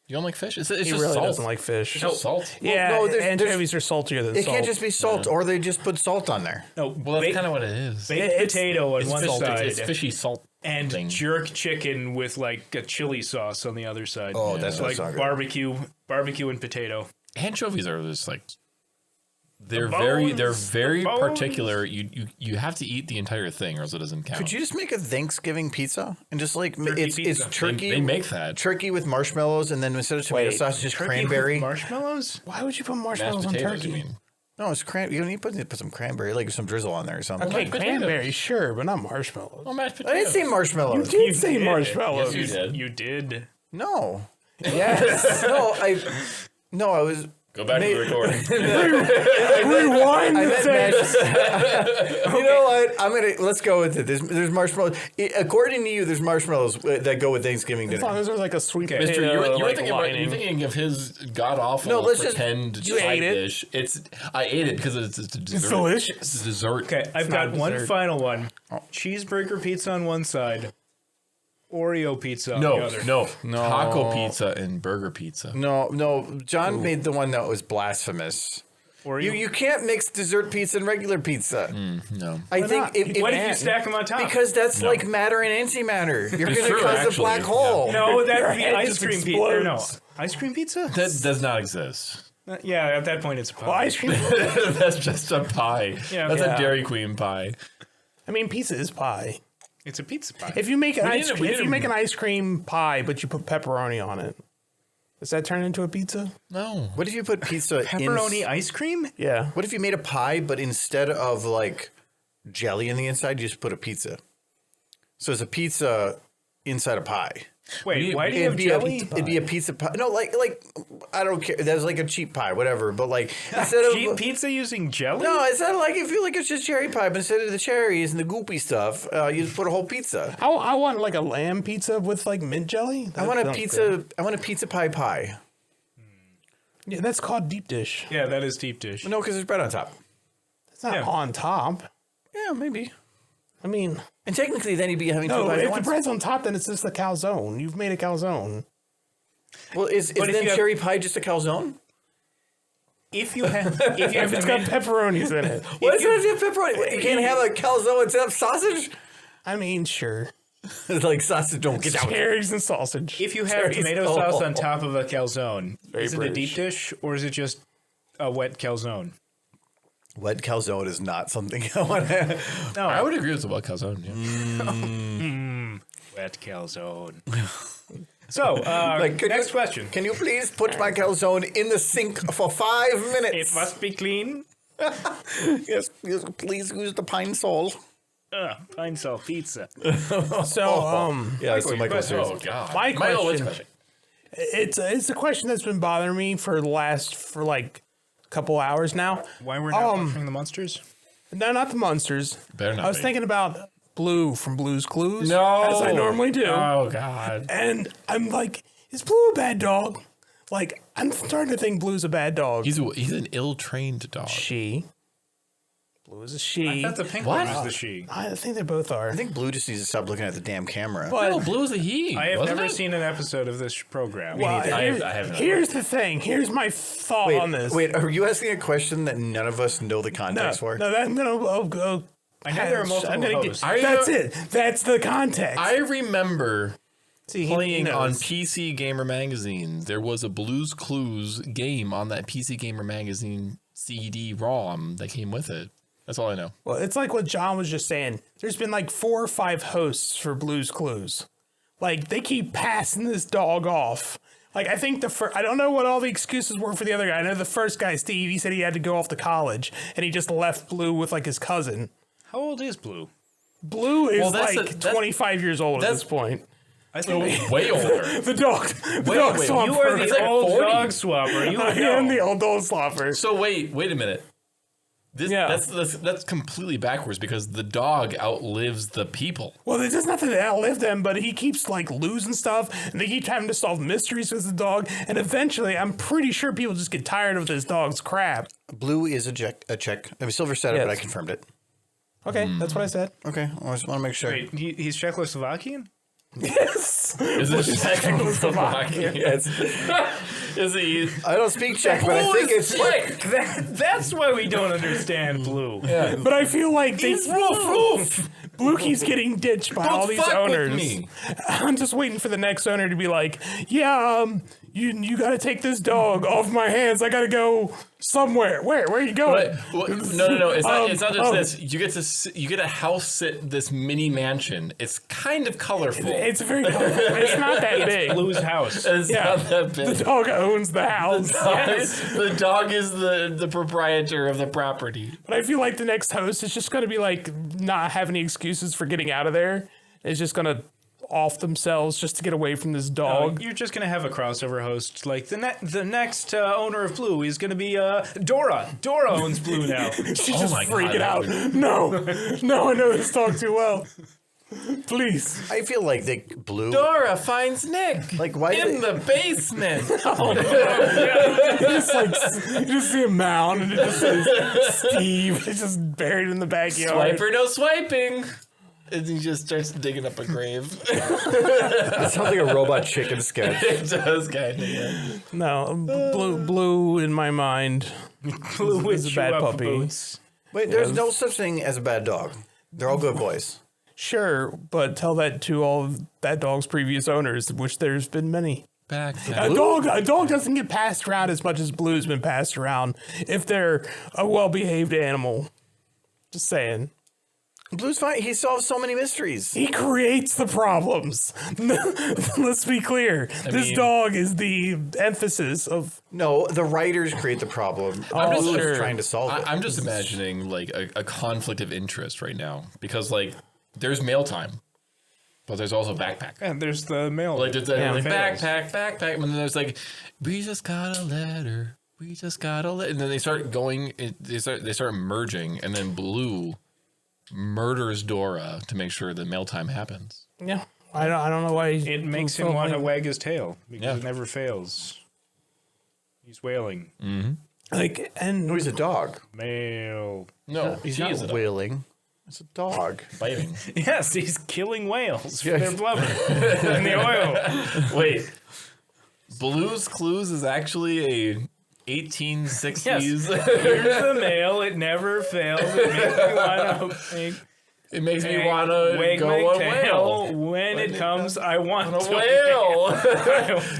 You don't like fish? It's He just really salt. doesn't like fish. It's just salt. Yeah, no, there's- anchovies are saltier than it salt. can't just be salt, or they just put salt on there. No, Well, that's kind of what it is. baked It's- potato on one Fish- side it's fishy salt and thing. jerk chicken with like a chili sauce on the other side. Oh, that's So like not good. barbecue and potato. Anchovies are just like they're bones, very the bones. particular. You have to eat the entire thing, or else it doesn't count. Could you just make a Thanksgiving pizza and just like it's pizza. turkey? They make that. turkey with marshmallows, and then instead of tomato Wait, sauce, just Turkey cranberry. with marshmallows? Why would you put Mashed marshmallows on potatoes, turkey? you mean? No, it's you don't need to put some cranberry, like some drizzle on there or something. Okay, Mashed potatoes. cranberry, sure, but not marshmallows. Oh, mashed I potatoes. didn't say marshmallows. You did say marshmallows. Yes, you did. You did. No, Yes. no, I was. Go back to the recording. Rewind I the meant tape. You know what? Let's go with it. There's marshmallows. According to you, there's marshmallows that go with Thanksgiving As dinner. long as there's like a sweet Mister, potato, you're like thinking lining. you're thinking of his god awful No, let's just- pretend You side ate it. dish. I ate it because it's a dessert. It's delicious. It's a dessert. Okay, I've not got a one dessert. final one. Cheeseburger pizza on one side, Oreo pizza on the No, other. no, taco pizza and burger pizza. No. John made the one that was blasphemous. Oreo. You can't mix dessert pizza and regular pizza. No, I Why think not? What if you can't. stack them on top? because that's like matter and antimatter. You're It's going to true, cause a actually, black yeah. hole. no, that would be head ice just cream pizza. Or no, explodes. ice cream pizza. that does not exist. Yeah, at that point it's a pie. Well, ice cream. That's just a pie. Yeah. That's Yeah. a Dairy Queen pie. I mean, pizza is pie. It's a pizza pie. If you make an need ice to- cream, we if need you to- make an ice cream pie, but you put pepperoni on it, does that turn into a pizza? No. What if you put pizza Pepperoni ice cream? Yeah. What if you made a pie, but instead of like jelly in the inside, you just put a pizza? So it's a pizza inside a pie. Wait, why do you have jelly? It'd be a pizza pie. No, like I don't care. That's like a cheap pie, whatever. But like instead of Cheap pizza using jelly? no, it's not like I feel like it's just cherry pie, but instead of the cherries and the goopy stuff, you just put a whole pizza. I want like a lamb pizza with like mint jelly. I want a sounds pizza. good. I want a pizza pie. Yeah, that's called deep dish. Yeah, that is deep dish. No, because there's bread on top. It's not Yeah. on top. Yeah, maybe. I mean, And technically, then you'd be having two no. pies at If the once. bread's on top, then it's just a calzone. You've made a calzone. Well, is But if then you have- cherry pie just a calzone? If you have If it's got pepperonis in it, What is it? Pepperoni? You can't have a calzone instead of sausage. I mean, sure. It's like sausage don't get out. Cherries and sausage. if you have Cherries. tomato sauce on top of a calzone, Very is it a deep British. dish or is it just a wet calzone? Wet calzone is not something I want to. No, I would agree with the wild calzone. Yeah. wet calzone. So, next question. Can you please put my calzone in the sink for 5 minutes? It must be clean. Yes, please use the pine sol. Pine salt pizza. So, Yeah, so Michael question. Oh God. My Michael, what's question- question? it's a question that's been bothering me for like a couple hours now. Why we're not watching the monsters? No, not the monsters. Better not I was be. thinking about Blue from Blue's Clues. No, as I normally do. Oh God. And I'm like, is Blue a bad dog? Like, I'm starting to think Blue's a bad dog. He's an ill-trained dog. She. Blue is a she. I thought the pink What? one was the she. I think they both are. I think Blue just needs to stop looking at the damn camera. No, Blue is a he. I have wasn't never it? seen an episode of this program. Well, I haven't. Here's the thing. Here's my thought on this. Wait, are you asking a question that none of us know the no, context for? no, that, no, oh, I know there are multiple hosts. That's it. That's the context. I remember See, he playing on knows. PC Gamer Magazine. There was a Blue's Clues game on that PC Gamer Magazine CD-ROM that came with it. That's all I know. Well, it's like what John was just saying. There's been like 4 or 5 hosts for Blue's Clues. Like, they keep passing this dog off. Like, I think I don't know what all the excuses were for the other guy. I know the first guy, Steve, he said he had to go off to college, and he just left Blue with like his cousin. How old is Blue? Blue is that's like 25 years old at this point. I think Way older. The dog wait, swapper. you are the like old 40. dog swapper. You I am the old dog swapper. So wait a minute. Yeah. That's completely backwards because the dog outlives the people. Well, there's just nothing to outlive them, but he keeps like losing stuff, and they keep having to solve mysteries with the dog, and eventually, I'm pretty sure people just get tired of this dog's crap. Blue is a check. I mean, Silver said it, but I Yes. confirmed it. Okay, that's what I said. Okay, I just want to make sure. Wait, he's Czechoslovakian? Yes. Is it Czechoslovakia? Yes. Is he? I don't speak Czech, but I think it's That's why we don't understand Blue. Yeah. But I feel like He's roof. Blue keeps getting ditched by all Don't these fuck with owners. me. I'm just waiting for the next owner to be like, yeah, you got to take this dog off my hands. I got to go somewhere. Where are you going? No. It's not just this. oh. You get to house sit this mini mansion. It's kind of colorful. It's very colorful. It's not that big. Blue's house. It's Yeah. not that big. The dog owns the house. The dog is the proprietor of the property. But I feel like the next host is just going to be like not have any excuses for getting out of there. It's just going to off themselves just to get away from this dog. You're just gonna have a crossover host. Like the next owner of Blue is gonna be Dora. Dora owns Blue now. She's Oh just my freaking God, out. No, I know this dog too well. Please. I feel like they Blue. Dora finds Nick Like why? in the basement. You just see a mound and it just says Steve. It's just buried in the backyard. Swiper, no swiping. And he just starts digging up a grave. That sounds like a robot chicken sketch. It does, kind of. Yeah. No, blue in my mind. Blue is a bad puppy. Boots. Wait, there's no such thing as a bad dog. They're all good boys. Sure, but tell that to all of that dog's previous owners, which there's been many. Back. A dog doesn't get passed around as much as Blue's been passed around if they're a well-behaved animal. Just saying. Blue's fine. He solves so many mysteries. He creates the problems. Let's be clear. This dog is the emphasis of. No, the writers create the problem. Blue is trying to solve it. I'm just imagining like a conflict of interest right now because like there's mail time, but there's also backpack. And there's the mail. Like there's like fails. backpack, and then there's like we just got a letter, and then they start going, they start merging, and then Blue murders Dora to make sure the mail time happens. Yeah, I don't know why. It makes him want to wag his tail because it never fails. He's wailing. Like and No, he's a dog. Mail. No, He's she not is a dog. wailing. It's a dog. Biting. Yes, he's killing whales Yeah. for their blubber and the oil. Wait, Blue's Clues is actually a 1860s. Here's the mail. It never fails. It makes me want to It makes me want to wag go my a tail. whale. When it comes, I want A to whale.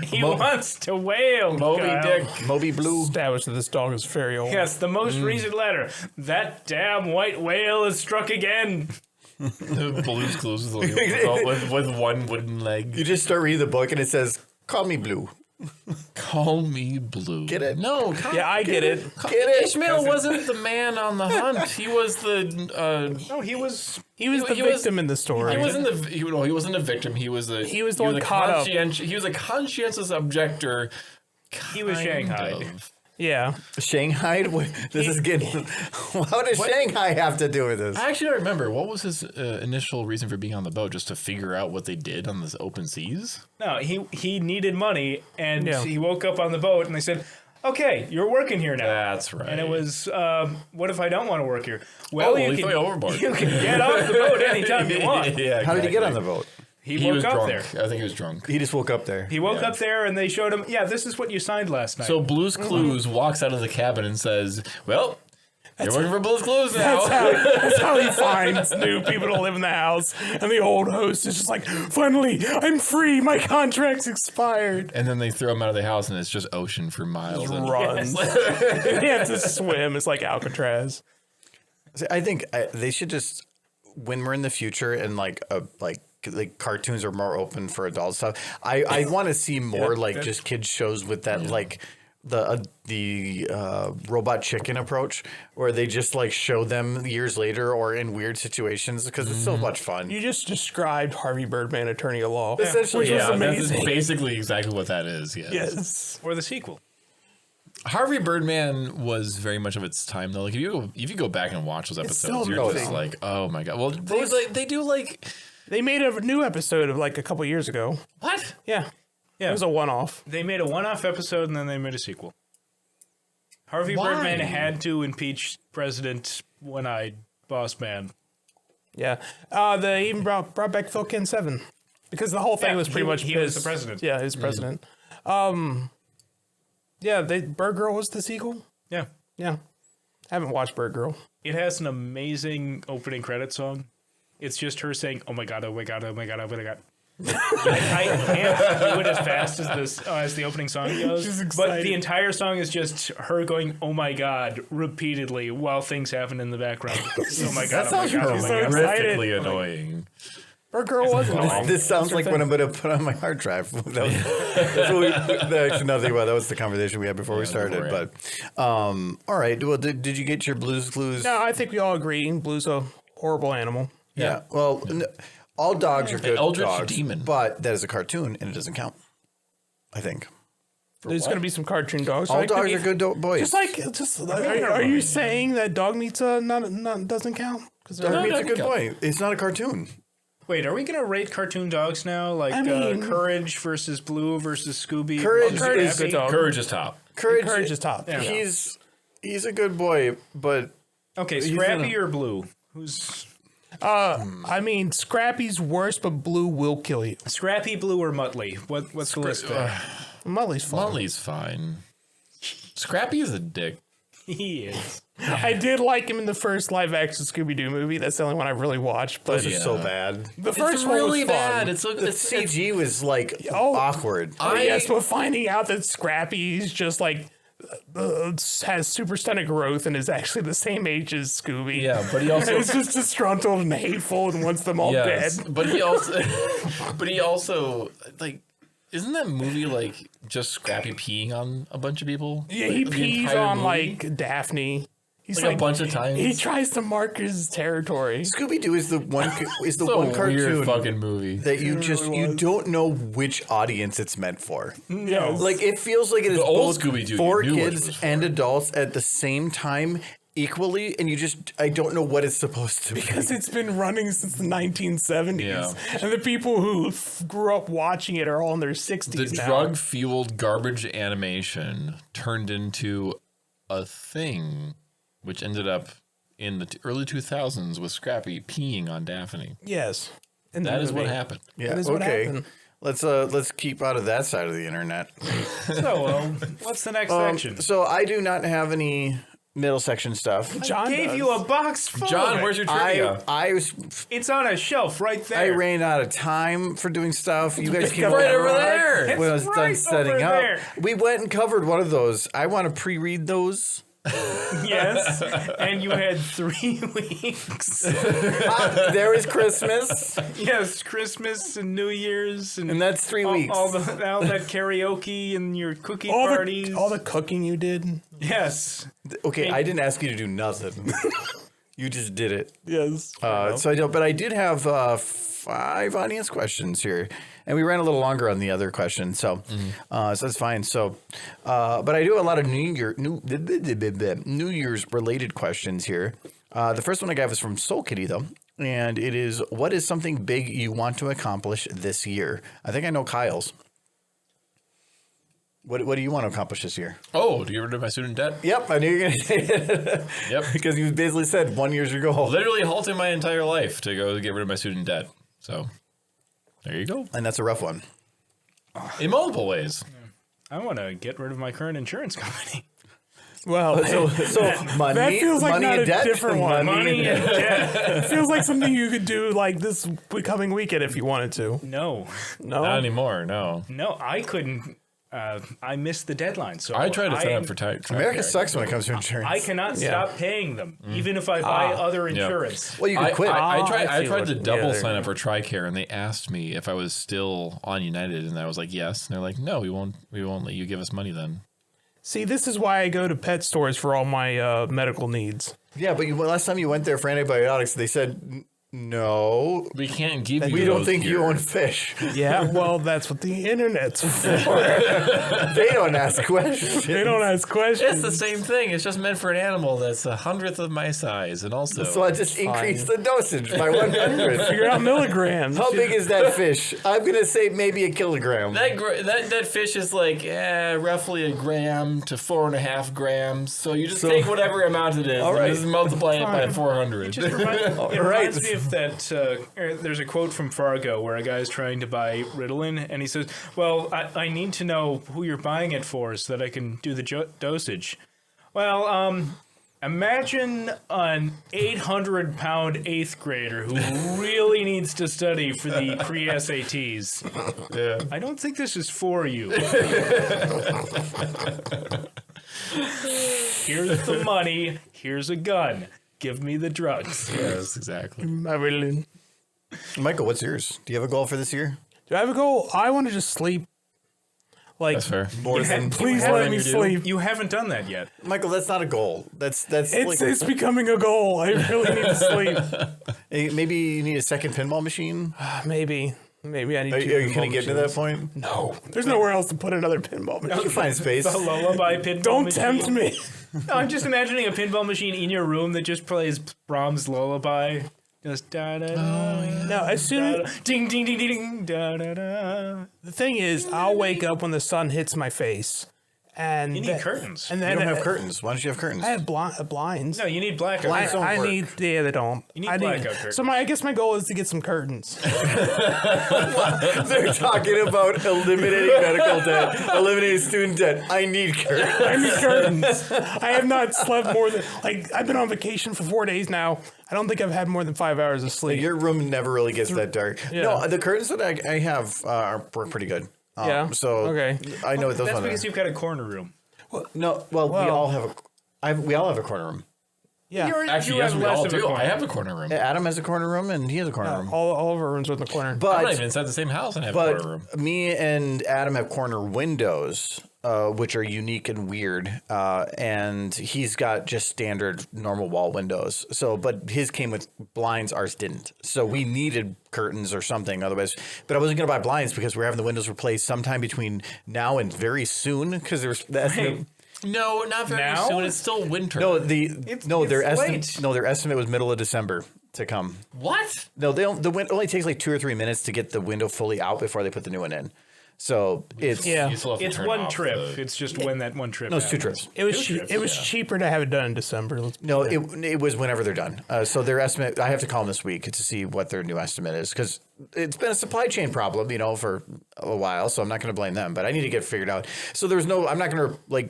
He wants to wail. Moby Kyle. Dick. Moby Blue. established that this dog is very old. Yes, the most recent letter. That damn white whale is struck again. Blue's Clues is with one wooden leg. You just start reading the book and it says, "Call me Blue." Call me Blue. Get it? No. Yeah, I get it. Get it? Ishmael wasn't the man on the hunt. He was the. No, he was. He was the He was- victim in the story. He wasn't the. He wasn't a victim. He was the. He was the one caught up. He was a conscientious objector. He was kind Shanghai. of. Yeah. Shanghai? This is getting. How does Shanghai have to do with this? I actually don't remember. What was his initial reason for being on the boat? Just to figure out what they did on this open seas? No, he needed money, and Yeah. he woke up on the boat, and they said, okay, you're working here now. That's right. And it was, what if I don't want to work here? Well, you throw you overboard. you can get off the boat anytime you want. Yeah, How did he get on the boat? He was woke up drunk. there. I think he was drunk. He just woke up there. He woke up there and they showed him, yeah, this is what you signed last night. So Blue's Clues walks out of the cabin and says, well, you're working for Blue's Clues now. That's how he finds new people to live in the house. And the old host is just like, finally, I'm free. My contract's expired. And then they throw him out of the house and it's just ocean for miles. And Runs. He has to swim. It's like Alcatraz. See, I think they should just, when we're in the future and like cartoons are more open for adult stuff. I want to see more just kids shows with that like the robot chicken approach where they just like show them years later or in weird situations because it's so much fun. You just described Harvey Birdman, attorney at law. Essentially, Which was yeah, amazing. that's basically exactly what that is. Yes. Yes. or the sequel. Harvey Birdman was very much of its time though. Like if you go back and watch those episodes, so you're just amazing. like, oh my god. Well, they do like They made a new episode of like a couple years ago. what? Yeah. Yeah. It was a one-off. They made a one-off episode and then they made a sequel. Harvey Why? Birdman had to impeach President One-Eyed Boss Man. Yeah. They even brought back Phil Ken 7 because the whole thing Yeah, was pretty much he was the president. Yeah, he was president. Yeah, Bird Girl was the sequel. Yeah. Yeah. I haven't watched Bird Girl. It has an amazing opening credit song. It's just her saying, "Oh my god, oh my god, oh my god, oh my god." I can't do it as fast as the opening song goes. She's But excited. the entire song is just her going, "Oh my god," repeatedly while things happen in the background. Oh my god, oh my god, oh my so god. excited. Horrifically annoying. Bird Girl was annoying. This sounds like what I'm going to put on my hard drive. That's what actually, nothing about that was the conversation we had before we started. before, But all right. Well, did you get your Blue's Clues? No, I think we all agree Blue's a horrible animal. Yeah. Well, all dogs are good eldritch dogs, demon. but that is a cartoon and it doesn't count. I think There's going to be some cartoon dogs. all right? Could dogs be- are good boys. Are you saying that dog meat's not doesn't count? Because Dog meat's a no, good no. boy. It's not a cartoon. Wait, are we going to rate cartoon dogs now? Like I mean- Courage versus Blue versus Scooby? Courage versus is a Scrappy? good dog. Courage is top. Courage is top. Yeah. He's a good boy, but Okay, Scrappy or Blue? Who's I mean, Scrappy's worse, but Blue will kill you. Scrappy, Blue, or Muttley? What's the list there? Muttley's fun. Muttley's fine. Scrappy is a dick. He is. I did like him in the first live-action Scooby-Doo movie. That's the only one I've really watched. But those are so bad. the first It's one really was fun. bad. It's The CG was like Oh. awkward. Yes, but finding out that Scrappy's just like has super stunted growth and is actually the same age as Scooby. Yeah, but he And also it's just disgruntled and hateful and wants them all yes, dead. but he also like isn't that movie like just Scrappy peeing on a bunch of people? Yeah, Like, he the pees entire on movie? like Daphne. He's like a bunch of times. He tries to mark his territory. Scooby Doo is the one It's a one weird cartoon fucking movie. that you you was. don't know which audience it's meant for. Yeah, Like it feels like it is The old both Scooby-Doo, for you knew what it kids was for. and adults at the same time equally, and I don't know what it's supposed to be. because it's been running since the 1970s, Yeah. and the people who grew up watching it are all in their 60s The now. drug-fueled garbage animation turned into a thing, which ended up in the early 2000s with Scrappy peeing on Daphne. Yes, in the That is what movie. happened. Yeah, That is what okay. happened. Let's keep out of that side of the internet. So, what's the next section? So I do not have any middle section stuff. John Gave does. you a box full John, of it. where's your trivia? It's on a shelf right there. I ran out of time for doing stuff. You guys came Right over over there. It's when I was done right setting over up. there. We went and covered one of those. I want to pre-read those. Yes, and you had 3 weeks. There is Christmas, Yes, Christmas and New Year's and that's 3 weeks. all that karaoke and your cookie all parties. the cooking you did. Yes. Okay, I didn't ask you to do nothing. You just did it. Yes. So I don't. But I did have 5 audience questions here, and we ran a little longer on the other question, so so that's fine. So, but I do have a lot of New Year's related questions here. The first one I got is from Soul Kitty though, and it is: what is something big you want to accomplish this year? I think I know Kyle's. What do you want to accomplish this year? Oh, to get rid of my student debt? Yep, I knew you were going to say it. Yep. Because you basically said 1 year's your goal. Literally halting my entire life to go get rid of my student debt. So there you go. And that's a rough one. In multiple ways. I want to get rid of my current insurance company. Well, So money, that feels like money not and a debt. different one. Money and debt. it feels like something you could do like this coming weekend if you wanted to. No, No, Not anymore, no. no, I couldn't. I missed the deadline, so I tried to sign up for America sucks when it comes to insurance. I cannot stop paying them, even if I buy other insurance. Well, you could quit. I I see tried what- to double yeah, sign up for TRICARE, and they asked me if I was still on United, and I was like, yes. And they're like, no, we won't let you give us money then. see, this is why I go to pet stores for all my medical needs. Yeah, but last time you went there for antibiotics, they said no. We can't give you We don't those think you here." own fish. Yeah, well, that's what the internet's for. They don't ask questions. They don't ask questions. It's the same thing. It's just meant for an animal that's 100th of my size, and also So I just increased the dosage by 100. Figure out milligrams. How big is that fish? I'm gonna say maybe a kilogram. that fish is like roughly a gram to 4.5 grams. So you just take whatever amount it is, All right. and just multiply it by 400. It reminds me of that. There's a quote from Fargo where a guy's trying to buy Ritalin, and he says, "Well, I need to know who you're buying it for so that I can do the dosage." Well, imagine an 800-pound 8th grader who really needs to study for the pre-SATs. Yeah. I don't think this is for you. Here's the money. Here's a gun. Give me the drugs. Yes, exactly. Marilyn. Michael, what's yours? Do you have a goal for this year? Do I have a goal? I want to just sleep. Like, That's fair. More than please more let than me you do. sleep. You haven't done that yet. Michael, that's not a goal. That's It's becoming a goal. I really need to sleep. maybe you need a second pinball machine. Maybe I need Are two you pinball gonna get to that machines. point? No. There's nowhere else to put another pinball You machine. can find space. The lullaby pinball Don't machine. tempt me. No, I'm just imagining a pinball machine in your room that just plays Brahms' lullaby. Just da da da. No, as soon as Ding ding ding ding ding da da da. the thing is, I'll wake up when the sun hits my face, and You need curtains. And You then don't have curtains. Why don't you have curtains? I have blinds. No, you need blackout. Blinds don't I work. need. Yeah, they don't. You need I blackout curtains. So I guess my goal is to get some curtains. They're talking about eliminating medical debt, eliminating student debt. I need curtains. I need curtains. I have not slept more than I've been on vacation for 4 days now. I don't think I've had more than 5 hours of sleep. Your room never really gets that dark. Yeah. No, the curtains that I have work pretty good. Yeah. So Okay. I know what those That's ones because are. you've got a corner room. No, well, we all have we all have a corner room. Yeah. Actually, You yes, have we less all of a do. corner. I have a corner room. Adam has a corner room, and he has a corner room. All of our rooms are in the corner. I'm not But even inside the same house and have a corner room. me and Adam have corner windows, which are unique and weird. And he's got just standard normal wall windows. So, but his came with blinds, ours didn't. So we needed curtains or something otherwise. But I wasn't going to buy blinds because we're having the windows replaced sometime between now and very soon because there's Hey, No, not very Now? soon. It's still winter. their it's estimate late. their estimate was middle of December to come. What? No, the wind only takes like 2 or 3 minutes to get the window fully out before they put the new one in. So it's Yeah. You still have to It's turn one off trip. the- It's just when that one trip. no, it's 2 happens. trips. It was Two cheap. trips, It was cheaper to have it done in December. No, it was whenever they're done. So their estimate, I have to call them this week to see what their new estimate is because it's been a supply chain problem, for a while. So I'm not going to blame them, but I need to get it figured out. So I'm not going to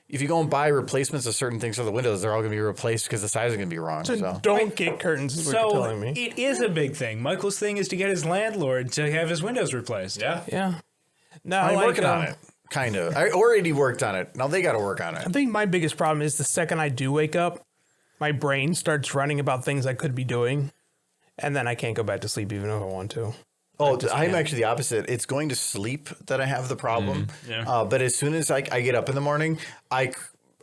if you go and buy replacements of certain things for the windows, they're all going to be replaced because the size is going to be wrong. So Don't get curtains. Is what you're So telling me. it is a big thing. Michael's thing is to get his landlord to have his windows replaced. Yeah. Yeah. No, I'm like, working on it, kind of. I already worked on it. Now they got to work on it. I think my biggest problem is the second I do wake up, my brain starts running about things I could be doing, and then I can't go back to sleep even if I want to. Oh, I'm actually the opposite. It's going to sleep that I have the problem. Yeah. But as soon as I get up in the morning, I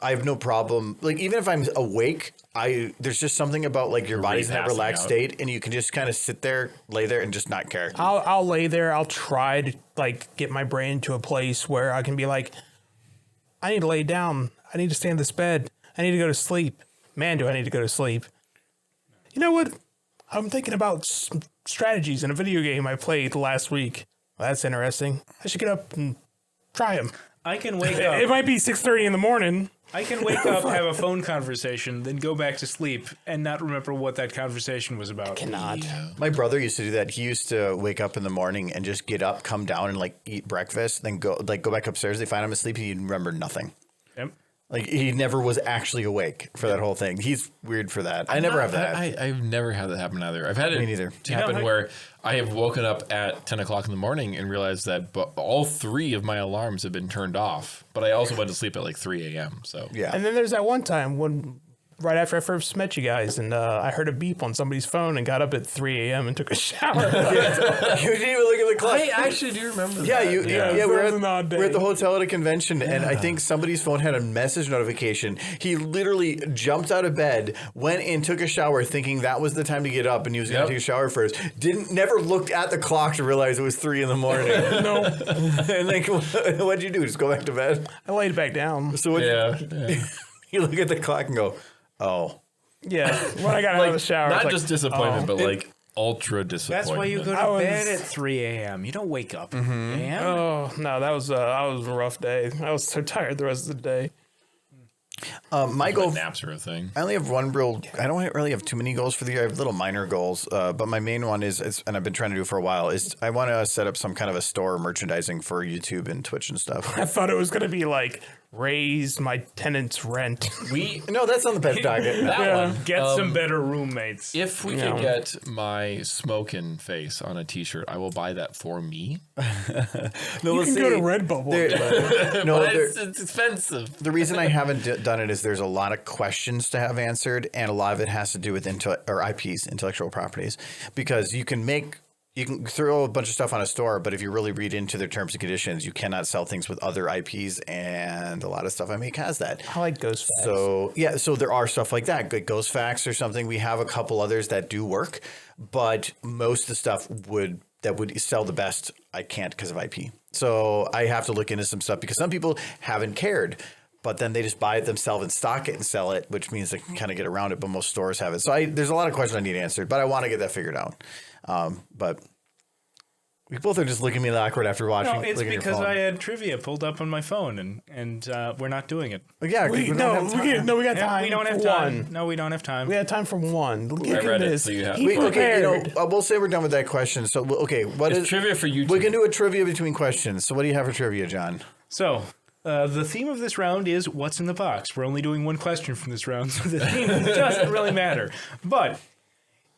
have no problem. Like even if I'm awake, there's just something about like your body's in that passing relaxed out. state, and you can just kind of sit there, lay there, and just not care. I'll lay there. I'll try to get my brain to a place where I can be like, I need to lay down. I need to stay in this bed. I need to go to sleep. Man, do I need to go to sleep. You know what? I'm thinking about strategies in a video game I played last week. Well, that's interesting. I should get up and try them. I can wake up. It might be 6:30 in the morning. I can wake up, have a phone conversation, then go back to sleep and not remember what that conversation was about. Cannot. My brother used to do that. He used to wake up in the morning and just get up, come down, and like eat breakfast, then go back upstairs. They find him asleep. He'd remember nothing. Yep. Like he never was actually awake for that whole thing. He's weird for that. I never have that. I've never had that happen either. I've had it neither. happen where I have woken up at 10 o'clock in the morning and realized that all 3 of my alarms have been turned off. But I also went to sleep at like 3 a.m. So Yeah. And then there's that one time when, right after I first met you guys, and I heard a beep on somebody's phone and got up at 3 a.m. and took a shower. You didn't even look at the clock. I actually do remember Yeah, that. we're It was an odd at the day. hotel at a convention, and I think somebody's phone had a message notification. He literally jumped out of bed, went in, took a shower, thinking that was the time to get up, and he was going to take a shower first. Never looked at the clock to realize it was 3 in the morning. No, And like, what'd you do? Just go back to bed? I laid back down. So what? Yeah. You look at the clock and go, oh. Yeah, when I got out of the shower, Not it's just like, disappointment, but like ultra disappointment. That's why you go I to was- bed at 3 a.m. You don't wake up at 3 a.m. oh no, that was a rough day. I was so tired the rest of the day. My goal. naps are a thing. I only have one real. I don't really have too many goals for the year. I have little minor goals, but my main one is, and I've been trying to do for a while, is I want to set up some kind of a store merchandising for YouTube and Twitch and stuff. I thought it was gonna be like raise my tenant's rent. No, that's on the pet docket. That one. Get some better roommates. If we can get my smoking face on a T-shirt, I will buy that for me. No, You let's can go to see. Redbubble. No, But there- it's expensive. the reason I haven't done it is there's a lot of questions to have answered, and a lot of it has to do with IPs, intellectual properties, because you can throw a bunch of stuff on a store, but if you really read into their terms and conditions, you cannot sell things with other IPs, and a lot of stuff I make has that. I like Ghost Facts. So yeah, so there are stuff like that, like Ghost Facts or something. We have a couple others that do work, but most of the stuff that would sell the best, I can't because of IP. So I have to look into some stuff because some people haven't cared, but then they just buy it themselves and stock it and sell it, which means they can kind of get around it. But most stores have it. So there's a lot of questions I need answered, but I want to get that figured out. But we both are just looking at me awkward after watching. No, it's looking at your because phone. I had trivia pulled up on my phone, and we're not doing it. Yeah, 'cause we don't got have time. time. we don't have for time. one. No, we don't have time. We had time for one. Look at read it, this. so you have He to. Okay, prepared. we'll say we're done with that question. So, okay, what It's is trivia for YouTube. We can do a trivia between questions. So, what do you have for trivia, John? So, the theme of this round is what's in the box. We're only doing one question from this round, so the theme doesn't really matter. But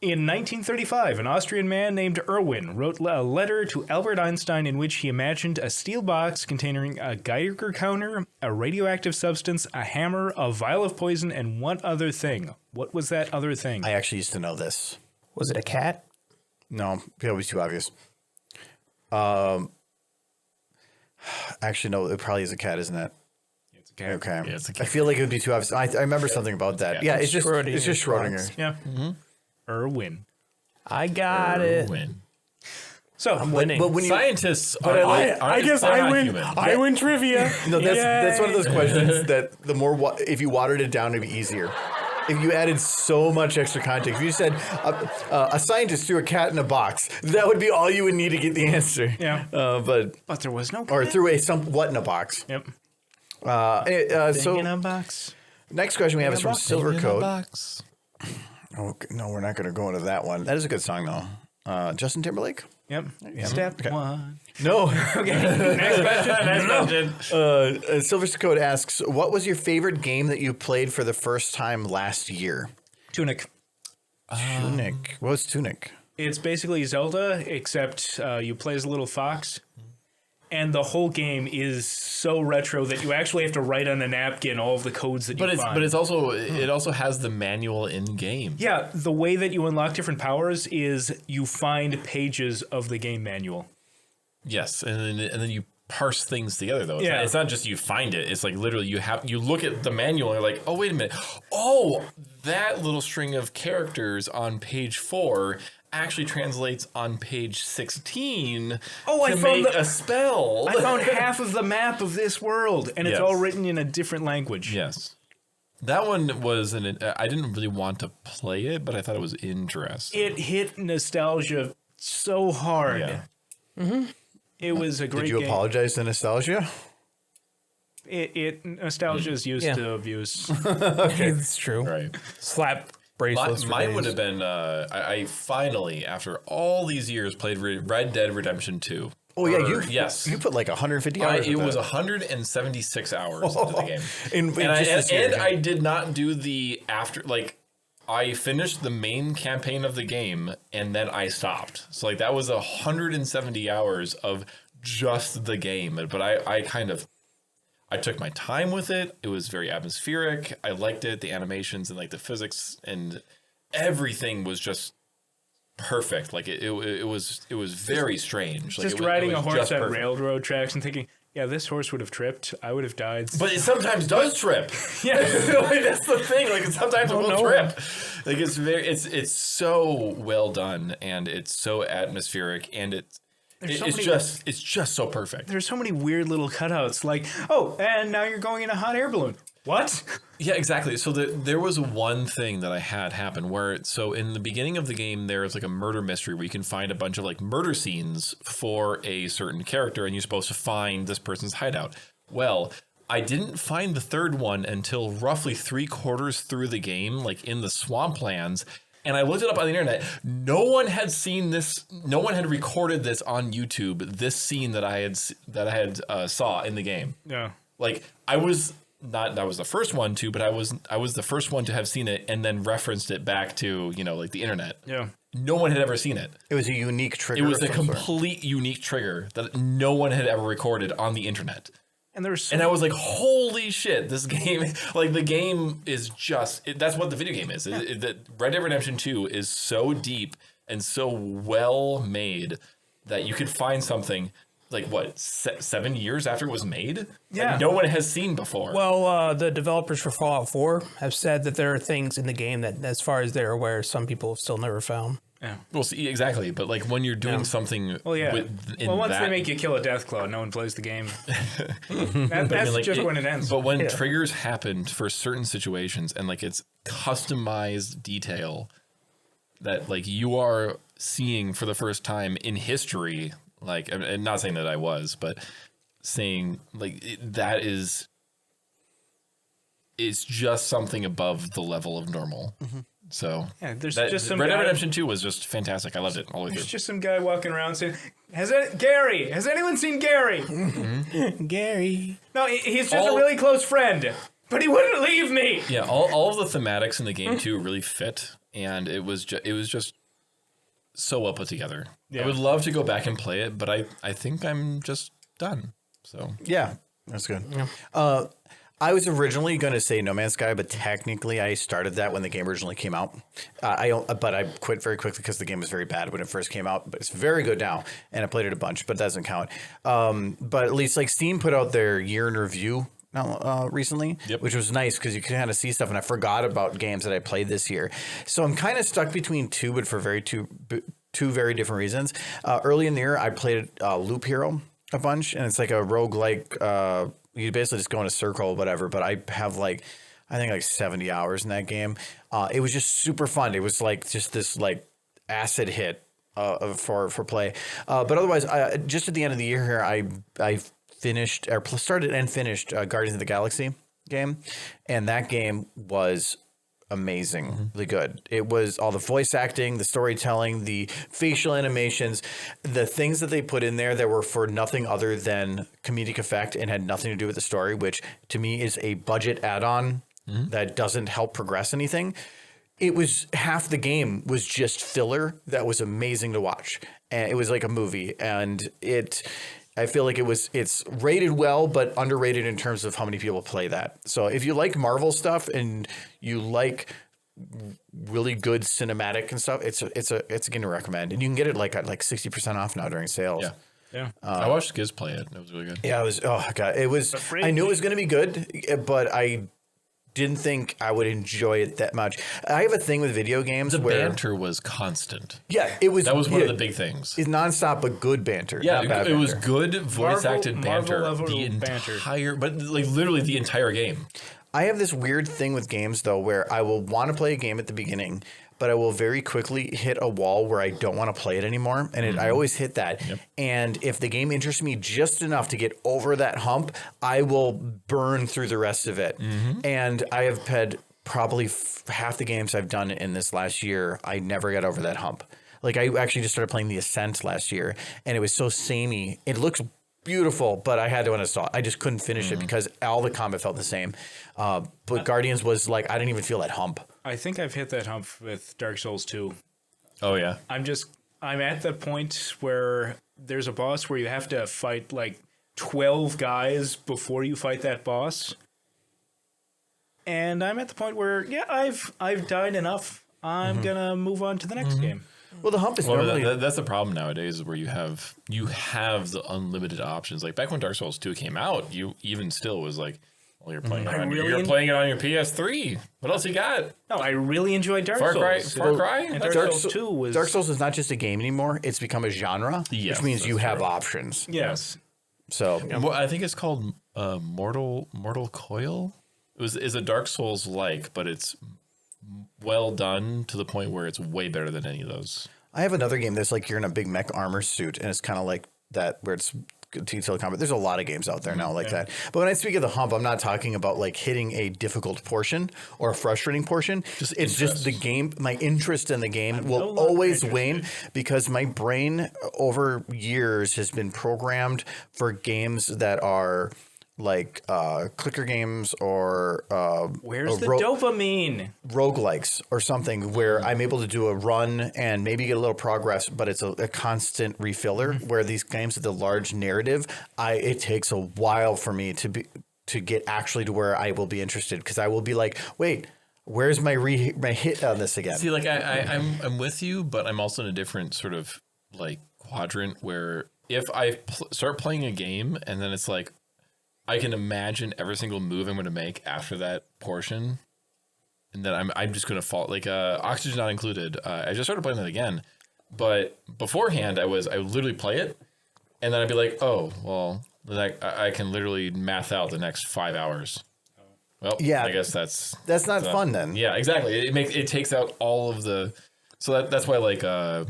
in 1935, an Austrian man named Erwin wrote a letter to Albert Einstein in which he imagined a steel box containing a Geiger counter, a radioactive substance, a hammer, a vial of poison, and one other thing. What was that other thing? I actually used to know this. Was it a cat? No, that was too obvious. Actually, no, it probably is a cat, isn't it? It's a cat. Okay. Yeah, it's a I cat. feel like it would be too obvious. I remember something about that. Yeah, it's just Schrodinger. Yeah. Erwin. I got it. Win. So, Winning. But when you Scientists are I guess they're I not win. human. I win trivia. no, that's one of Yay. those questions that the more if you watered it down, it'd be easier. If you added so much extra context, if you said a scientist threw a cat in a box, that would be all you would need to get the answer. Yeah. But but there was no or cat. threw a what in a box. Yep. So in a box. next question we have is from Silvercoat. Box. Oh, no, we're not going to go into that one. That is a good song, though. Justin Timberlake? Yep. Step one. No. Okay. Next question. Next question. Silvercoat asks, what was your favorite game that you played for the first time last year? Tunic. Tunic. What was Tunic? It's basically Zelda, except you play as a little fox. And the whole game is so retro that you actually have to write on a napkin all of the codes that you find. But it's also it also has the manual in game. Yeah, the way that you unlock different powers is you find pages of the game manual. Yes, and then you parse things together though. Yeah. It's not just you find it. It's like literally you look at the manual and you're like, oh wait a minute, oh that little string of characters on page 4 actually translates on page 16 Oh, I to found make a spell. I found half of the map of this world, and it's Yes. all written in a different language. Yes. That one was I didn't really want to play it, but I thought it was interesting. It hit nostalgia so hard. Yeah. It was a great Did you game. apologize to nostalgia? nostalgia is used to abuse. Okay, that's true. Right. Slap bracelets. Mine would have been. I finally, after all these years, played Red Dead Redemption 2. Oh yeah, yes. You put like 150 hours. It was 176 hours into the game, and I did not do the after. Like, I finished the main campaign of the game and then I stopped. So like that was 170 hours of just the game. But I took my time with it. It was very atmospheric. I liked it. The animations and like the physics and everything was just perfect. Like it was very strange. Like just riding a horse at railroad tracks and thinking, yeah, this horse would have tripped. I would have died. But it sometimes does trip. Yeah, like, that's the thing. Like sometimes it will trip. Like it's so well done and it's so atmospheric and it's just so perfect. There's so many weird little cutouts. Like, oh, and now you're going in a hot air balloon. What? Yeah, exactly. So there was one thing that I had happen where, so in the beginning of the game, there's like a murder mystery where you can find a bunch of like murder scenes for a certain character and you're supposed to find this person's hideout. Well, I didn't find the third one until roughly 3/4 through the game, like in the swamplands. And I looked it up on the internet. No one had seen this. No one had recorded this on YouTube. This scene that I had saw in the game. Yeah. Like I was the first one to, but I was the first one to have seen it and then referenced it back to, like the internet. Yeah. No one had ever seen it. It was a unique trigger. It was a complete unique trigger that no one had ever recorded on the internet. And I was like, holy shit, this game, like the game is just, that's what the video game is. That Red Dead Redemption 2 is so deep and so well made that you could find something like, what, 7 years after it was made? Yeah. That no one has seen before. Well, the developers for Fallout 4 have said that there are things in the game that, as far as they're aware, some people have still never found. Yeah. Well, see, exactly. But like when you're doing something, once they make you kill a Deathclaw, no one plays the game. That's just when it ends. But when triggers happen for certain situations and like it's customized detail that like you are seeing for the first time in history, like, and not saying that I was, but saying like that is, it's just something above the level of normal. Mm-hmm. So yeah, there's just some Red Dead Redemption 2 was just fantastic. I loved it all the way through. There's just some guy walking around saying, Gary, has anyone seen Gary? Mm-hmm. Gary. No, he's just a really close friend, but he wouldn't leave me. Yeah, all of the thematics in the game too really fit, and it was just so well put together. Yeah. I would love to go back and play it, but I think I'm just done. So yeah, that's good. Yeah. I was originally going to say No Man's Sky, but technically I started that when the game originally came out. But I quit very quickly because the game was very bad when it first came out. But it's very good now, and I played it a bunch, but that doesn't count. But at least like Steam put out their year in review recently, which was nice because you could kind of see stuff. And I forgot about games that I played this year, so I'm kind of stuck between two, but for two very different reasons. Early in the year, I played Loop Hero a bunch, and it's like a roguelike. You basically just go in a circle or whatever, but I have I think 70 hours in that game. It was just super fun. It was like just this like acid hit for play. But otherwise, just at the end of the year here, I finished or started and finished Guardians of the Galaxy game, and that game was amazingly good. It was all the voice acting, the storytelling, the facial animations, the things that they put in there that were for nothing other than comedic effect and had nothing to do with the story, which to me is a budget add-on that doesn't help progress anything. It was half the game was just filler that was amazing to watch. And it was like a movie, and I feel like it's rated well, but underrated in terms of how many people play that. So if you like Marvel stuff and you like really good cinematic and stuff, it's a game to recommend. And you can get it at 60% off now during sales. Yeah. I watched Giz play it. It was really good. Yeah, it was. I knew it was going to be good, but I didn't think I would enjoy it that much. I have a thing with video games where the banter was constant. Yeah, it was. That was one of the big things. It's nonstop, but good banter. Yeah, it was good voice acted banter. But like literally the entire game. I have this weird thing with games though, where I will want to play a game at the beginning, but I will very quickly hit a wall where I don't want to play it anymore. And I always hit that. Yep. And if the game interests me just enough to get over that hump, I will burn through the rest of it. And I have had probably half the games I've done in this last year, I never got over that hump. Like I actually just started playing The Ascent last year, and it was so samey. It looks beautiful, but I had to uninstall. I just couldn't finish it because all the combat felt the same. But Guardians was like, I didn't even feel that hump. I think I've hit that hump with Dark Souls 2. Oh yeah. I'm at the point where there's a boss where you have to fight like 12 guys before you fight that boss. And I'm at the point where, I've died enough. I'm gonna move on to the next game. Well, the hump is normally... that's the problem nowadays, where you have the unlimited options. Like back when Dark Souls 2 came out, you even still was like, well, you're playing it on your PS3. What else you got? No, I really enjoyed Dark Souls. Far Cry? And Dark Souls 2 was... Dark Souls is not just a game anymore. It's become a genre, which means you have options. Yes. So I think it's called Mortal Coil. Is a Dark Souls like, but it's well done to the point where it's way better than any of those. I have another game that's like you're in a big mech armor suit, and it's kind of like that where it's detailed combat. There's a lot of games out there now like that. But when I speak of the hump, I'm not talking about like hitting a difficult portion or a frustrating portion. It's just the game. My interest in the game will always wane because my brain over years has been programmed for games that are like clicker games or where's the dopamine roguelikes or something where I'm able to do a run and maybe get a little progress, but it's a constant refiller. Where these games with the large narrative, it takes a while for me to get actually to where I will be interested, because I will be like, wait, where's my hit on this again? See, like I'm with you, but I'm also in a different sort of like quadrant where if I start playing a game and then it's like, I can imagine every single move I'm going to make after that portion, and then I'm just going to fall. Like Oxygen Not Included. I just started playing that again, but beforehand I would literally play it, and then I'd be like, oh well, then I can literally math out the next 5 hours. Well, yeah, I guess that's not fun then. Yeah, exactly. It takes out all of the. So that's why like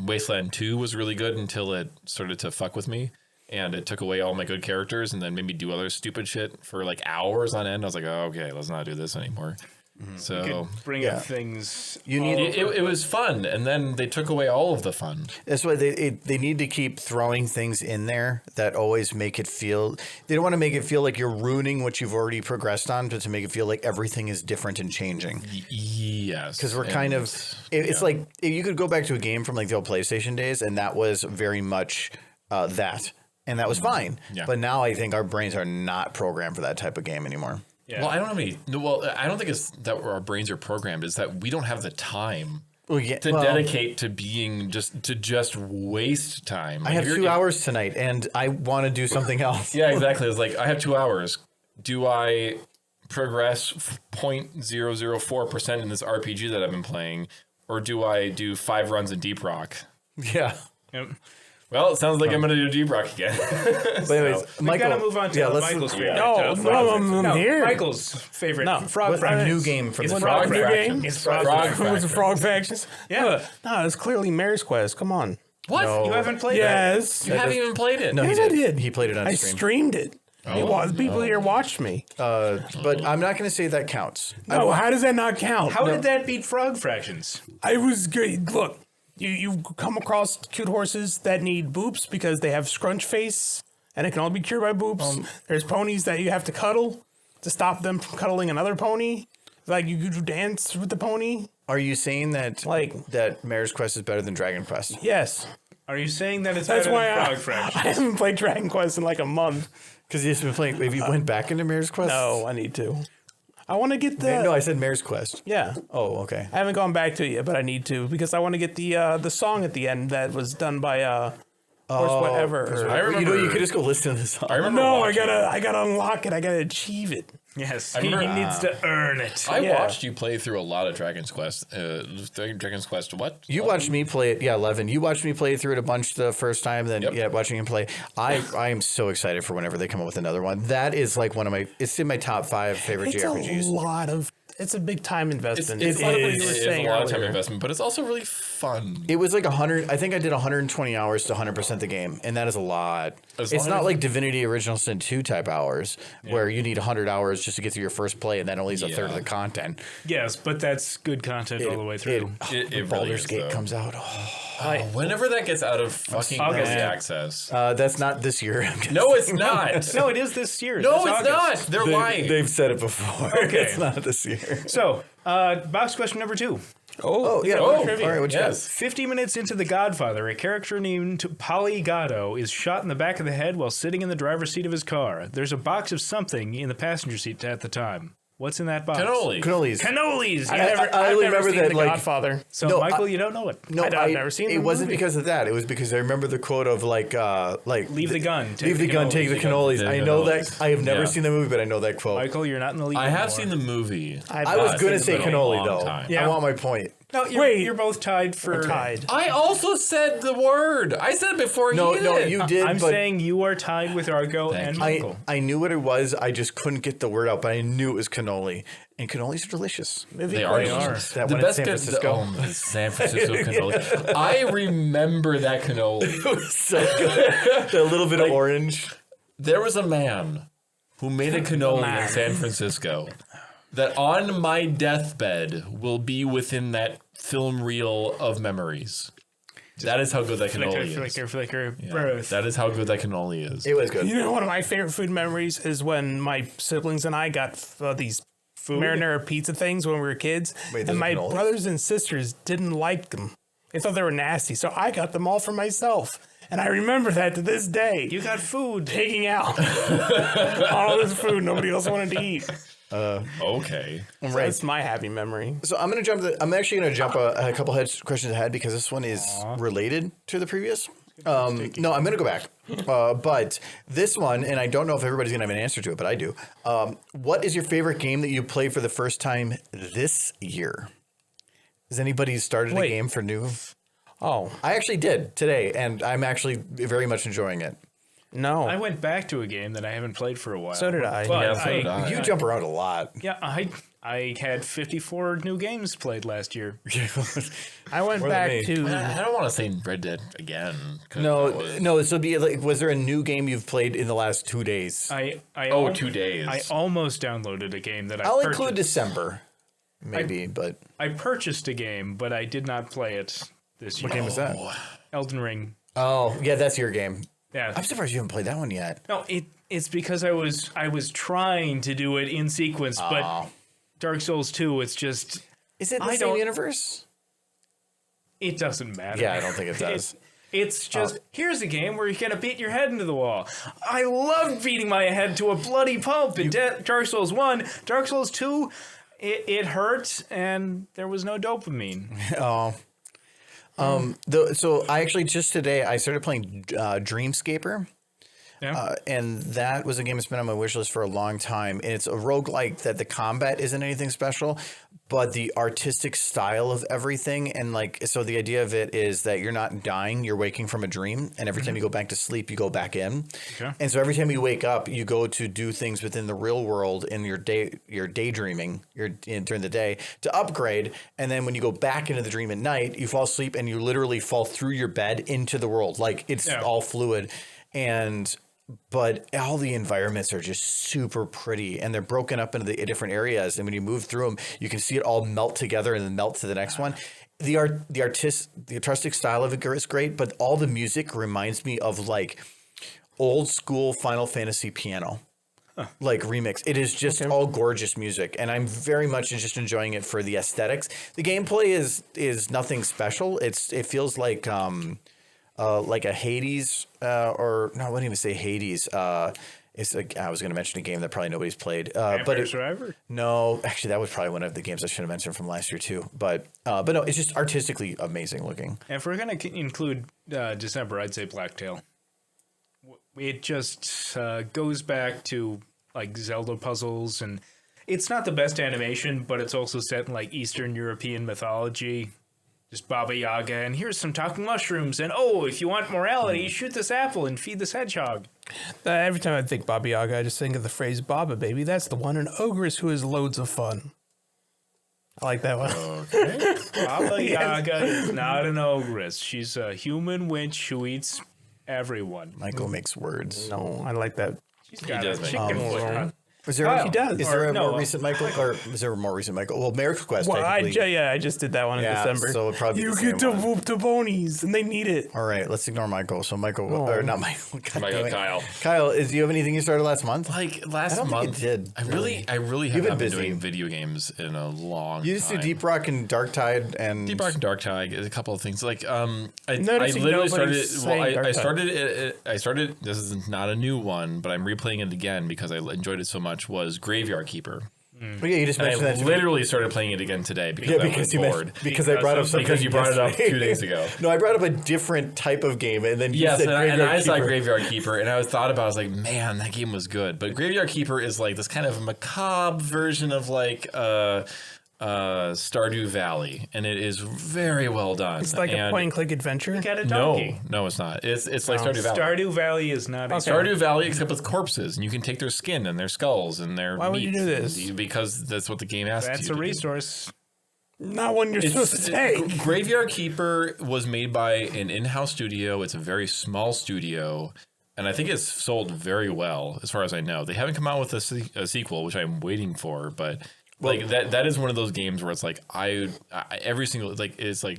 Wasteland 2 was really good until it started to fuck with me. And it took away all my good characters and then made me do other stupid shit for like hours on end. I was like, oh, okay, let's not do this anymore. So you could bring up things. It was fun, and then they took away all of the fun. That's why they need to keep throwing things in there that always make it feel. They don't want to make it feel like you're ruining what you've already progressed on, but to make it feel like everything is different and changing. Yes, because we're kind of. It's like you could go back to a game from like the old PlayStation days, and that was very much that. And that was fine. Yeah. But now I think our brains are not programmed for that type of game anymore. Yeah. Well, I don't think it's that our brains are programmed. It's that we don't have the time to dedicate to being just waste time. I have 2 hours tonight and I want to do something else. Yeah, exactly. It's like I have 2 hours. Do I progress 0.004% in this RPG that I've been playing, or do I do 5 runs in Deep Rock? Yeah. Yep. Well, it sounds like I'm going to do Deep Rock again. But anyways, we got to move on to Michael's favorite. I'm here. Michael's favorite. Frog Fractions. A new game from the Frog Fractions. It's Frog Fractions. What's the Frog Fractions? Yeah. No, it's clearly Mayor's Quest. Come on. What? No. You haven't played it? You haven't even played it? No, yes, I did. He played it on I stream. streamed it. People here watched me. But I'm not going to say that counts. No, how does that not count? How did that beat Frog Fractions? I was great. Look. You come across cute horses that need boops because they have scrunch face, and it can only be cured by boops. There's ponies that you have to cuddle to stop them from cuddling another pony. Like you could dance with the pony. Are you saying that that Mayor's Quest is better than Dragon Quest? Yes. Are you saying that it's better than Frog Fractions? I haven't played Dragon Quest in like a month. Because you've been playing. Have you went back into Mayor's Quest? No, I need to. I want to get the. No, I said Mayor's Quest. Yeah. Oh, okay. I haven't gone back to it yet, but I need to because I want to get the song at the end that was done by Horse Whatever. I remember. You could just go listen to the song. I remember. No, I gotta unlock it. I gotta achieve it. Yes, he needs to earn it. I watched you play through a lot of Dragon's Quest. Dragon's Quest, what? You watched me play it, 11. You watched me play through it a bunch the first time, then watching him play. I am so excited for whenever they come up with another one. That is like it's in my top 5 favorite JRPGs. It's a lot of it's a big time investment. It's a lot of What money. you were It's saying a lot of time earlier. investment, but it's also really fun. It was like 100. I think I did 120 hours to 100% the game, and that is a lot. As It's long not as- like Divinity Original Sin 2 type hours, where you need 100 hours just to get through your first play, and that only is a third of Yeah. the content. Yes, but that's good content all the way through. It really Baldur's is, Gate though. comes out. Whenever that gets out of fucking early August. access. That's not this year. No, it's not. No, it is this year. No, This it's August. not. They're lying. They've said it before. Okay. It's not this year. So, box question number 2. Oh, yeah. Oh, All right, what you got? yes. 50 minutes into The Godfather, a character named Polygato is shot in the back of the head while sitting in the driver's seat of his car. There's a box of something in the passenger seat at the time. What's in that box? Cannoli. Cannolis. Cannolis! I only remember seen that, The like- Godfather. So, No, Michael, you don't know it. No, I've never seen it. the Wasn't movie. because of that. It was because I remember the quote of like Leave the gun. leave the gun, take the cannolis. I know that. I have never Yeah. seen the movie, but I know that quote. Michael, you're not in the lead. I have anymore. seen the movie. I was going to it's say been a cannoli long though. time. Yeah. I want my point. No, you're both tied for. Tied. I also said the word. I said it before No, you no, did. you did. I'm but saying you are tied with Argo and Michael. I knew what it was. I just couldn't get the word out, but I knew it was cannoli, and cannolis are delicious. They are. delicious. That The one in best San Francisco. the San Francisco cannoli. I remember that cannoli. It was so good. That little bit of orange. There was a man who made a cannoli in San Francisco that on my deathbed will be within that film reel of memories. That is how good that Flicker, cannoli is. flicker. Yeah, Both. that is how good that cannoli is. It was good. You know, one of my favorite food memories is when my siblings and I got these marinara pizza things when we were kids, Wait, those and are my cannolis? brothers and sisters didn't like them. They thought they were nasty, so I got them all for myself. And I remember that to this day. You got food. Pigging out all this food nobody else wanted to eat. Okay. So that's my happy memory. So I'm gonna jump. I'm actually gonna jump a couple questions ahead because this one is related to the previous. No, I'm gonna go back. But this one, and I don't know if everybody's gonna have an answer to it, but I do. What is your favorite game that you played for the first time this year? Has anybody started a Wait. game for new? Oh, I actually did today, and I'm actually very much enjoying it. no. I went back to a game that I haven't played for a while. So did I. But Yeah, so did I. You jump around a lot. Yeah, I had 54 new games played last year. I went More than back me. to. I don't want to say Red Dead again. 'Cause that No, was- no. So be like, was there a new game you've played in the last 2 days? I 2 days. I almost downloaded a game that I I'll purchased. include December, maybe. But I purchased a game, but I did not play it this year. what game was that? Elden Ring. Oh, yeah, that's your game. Yeah. I'm surprised you haven't played that one yet. No, it's because I was trying to do it in sequence, but Dark Souls 2, it's just Is it the I same don't- universe? it doesn't matter. Yeah, I don't think it does. It's just here's a game where you're gonna beat your head into the wall. I loved beating my head to a bloody pulp in Dark Souls 1. Dark Souls 2, it hurt and there was no dopamine. So I actually just today I started playing Dreamscaper. Yeah. And that was a game that's been on my wish list for a long time. And it's a roguelike that the combat isn't anything special, but the artistic style of everything. And like, so the idea of it is that you're not dying, you're waking from a dream. And every time you go back to sleep, you go back in. Okay. And so every time you wake up, you go to do things within the real world in your daydreaming, during the day to upgrade. And then when you go back into the dream at night, you fall asleep and you literally fall through your bed into the world. Like it's all fluid. But all the environments are just super pretty and they're broken up into the different areas. And when you move through them, you can see it all melt together and then melt to the next one. The artistic style of it is great, but all the music reminds me of like old school Final Fantasy piano, like remix. It is just all gorgeous music. And I'm very much just enjoying it for the aesthetics. The gameplay is nothing special. It feels like a Hades, or no, I wouldn't even say Hades. It's like, I was going to mention a game that probably nobody's played. Vampire Survivor? No, actually, that was probably one of the games I should have mentioned from last year too. But no, it's just artistically amazing looking. And if we're going to include December, I'd say Blacktail. It just goes back to like Zelda puzzles, and it's not the best animation, but it's also set in like Eastern European mythology. Just Baba Yaga, and here's some talking mushrooms, and oh, if you want morality, shoot this apple and feed this hedgehog. Every time I think Baba Yaga, I just think of the phrase "Baba, baby." That's the one, an ogress who has loads of fun. I like that one. Okay. Baba Yaga is not an ogress. She's a human witch who eats everyone. Michael makes words. No, I like that. She's got does a make chicken sense. witch. Is there Kyle. a, does. Is there a Or, no, more recent Michael? Or is there a more recent Michael? Well, Merry Quest. Well, technically. I just did that one in Yeah, December. so it'd probably be you the get to same one. whoop the bonies, and they need it. All right, let's ignore Michael. So Michael, or not Michael. God Michael, damn it. Kyle. Kyle, do you have anything you started last month? Like last I don't think month, it did, I really have been not been busy. doing video games in a long You just time. do Deep Rock and Dark Tide and Deep Rock and Dark Tide, a couple of things. Like I Noticing literally started. nobody's Well, saying Dark I Tide. started. I started. This is not a new one, but I'm replaying it again because I enjoyed it so much. Was Graveyard Keeper. Oh, yeah, you just And mentioned I that to me. literally started playing it again today because Yeah, I was because you bored. mentioned, because I brought up something Because you brought it up yesterday. 2 days ago. No, I brought up a different type of game, and then you Yes, said and Graveyard I saw Keeper. Graveyard Keeper, and I thought about it, I was like, man, that game was good. But Graveyard Keeper is like this kind of macabre version of like Stardew Valley, and it is very well done. It's like a And- point-and-click adventure. Got a donkey. No, it's not. It's like Stardew Valley. Stardew Valley is not a Stardew Valley, except with corpses, and you can take their skin and their skulls and their. Why would you meat, do this? Because that's what the game asks you. That's to a do. resource. Not one you're supposed to take. Graveyard Keeper was made by an in-house studio. It's a very small studio, and I think it's sold very well, as far as I know. They haven't come out with a sequel, which I'm waiting for, but like that is one of those games where it's like I every single like it's like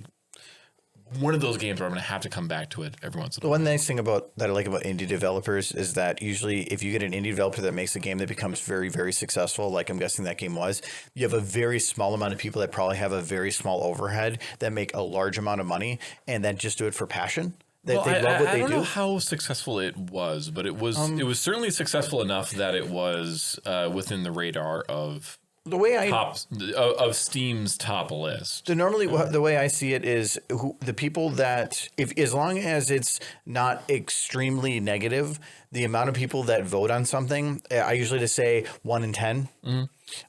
one of those games where I'm gonna have to come back to it every once in a The while. one nice thing that I like about indie developers is that usually if you get an indie developer that makes a game that becomes very, very successful, like I'm guessing that game was, you have a very small amount of people that probably have a very small overhead that make a large amount of money and then just do it for passion. They love what I they don't do. know how successful it was, but it was certainly successful enough that it was within the radar of The way I of Steam's top list. So normally, the way I see it is the people that, if as long as it's not extremely negative, the amount of people that vote on something, I usually just say 1 in 10.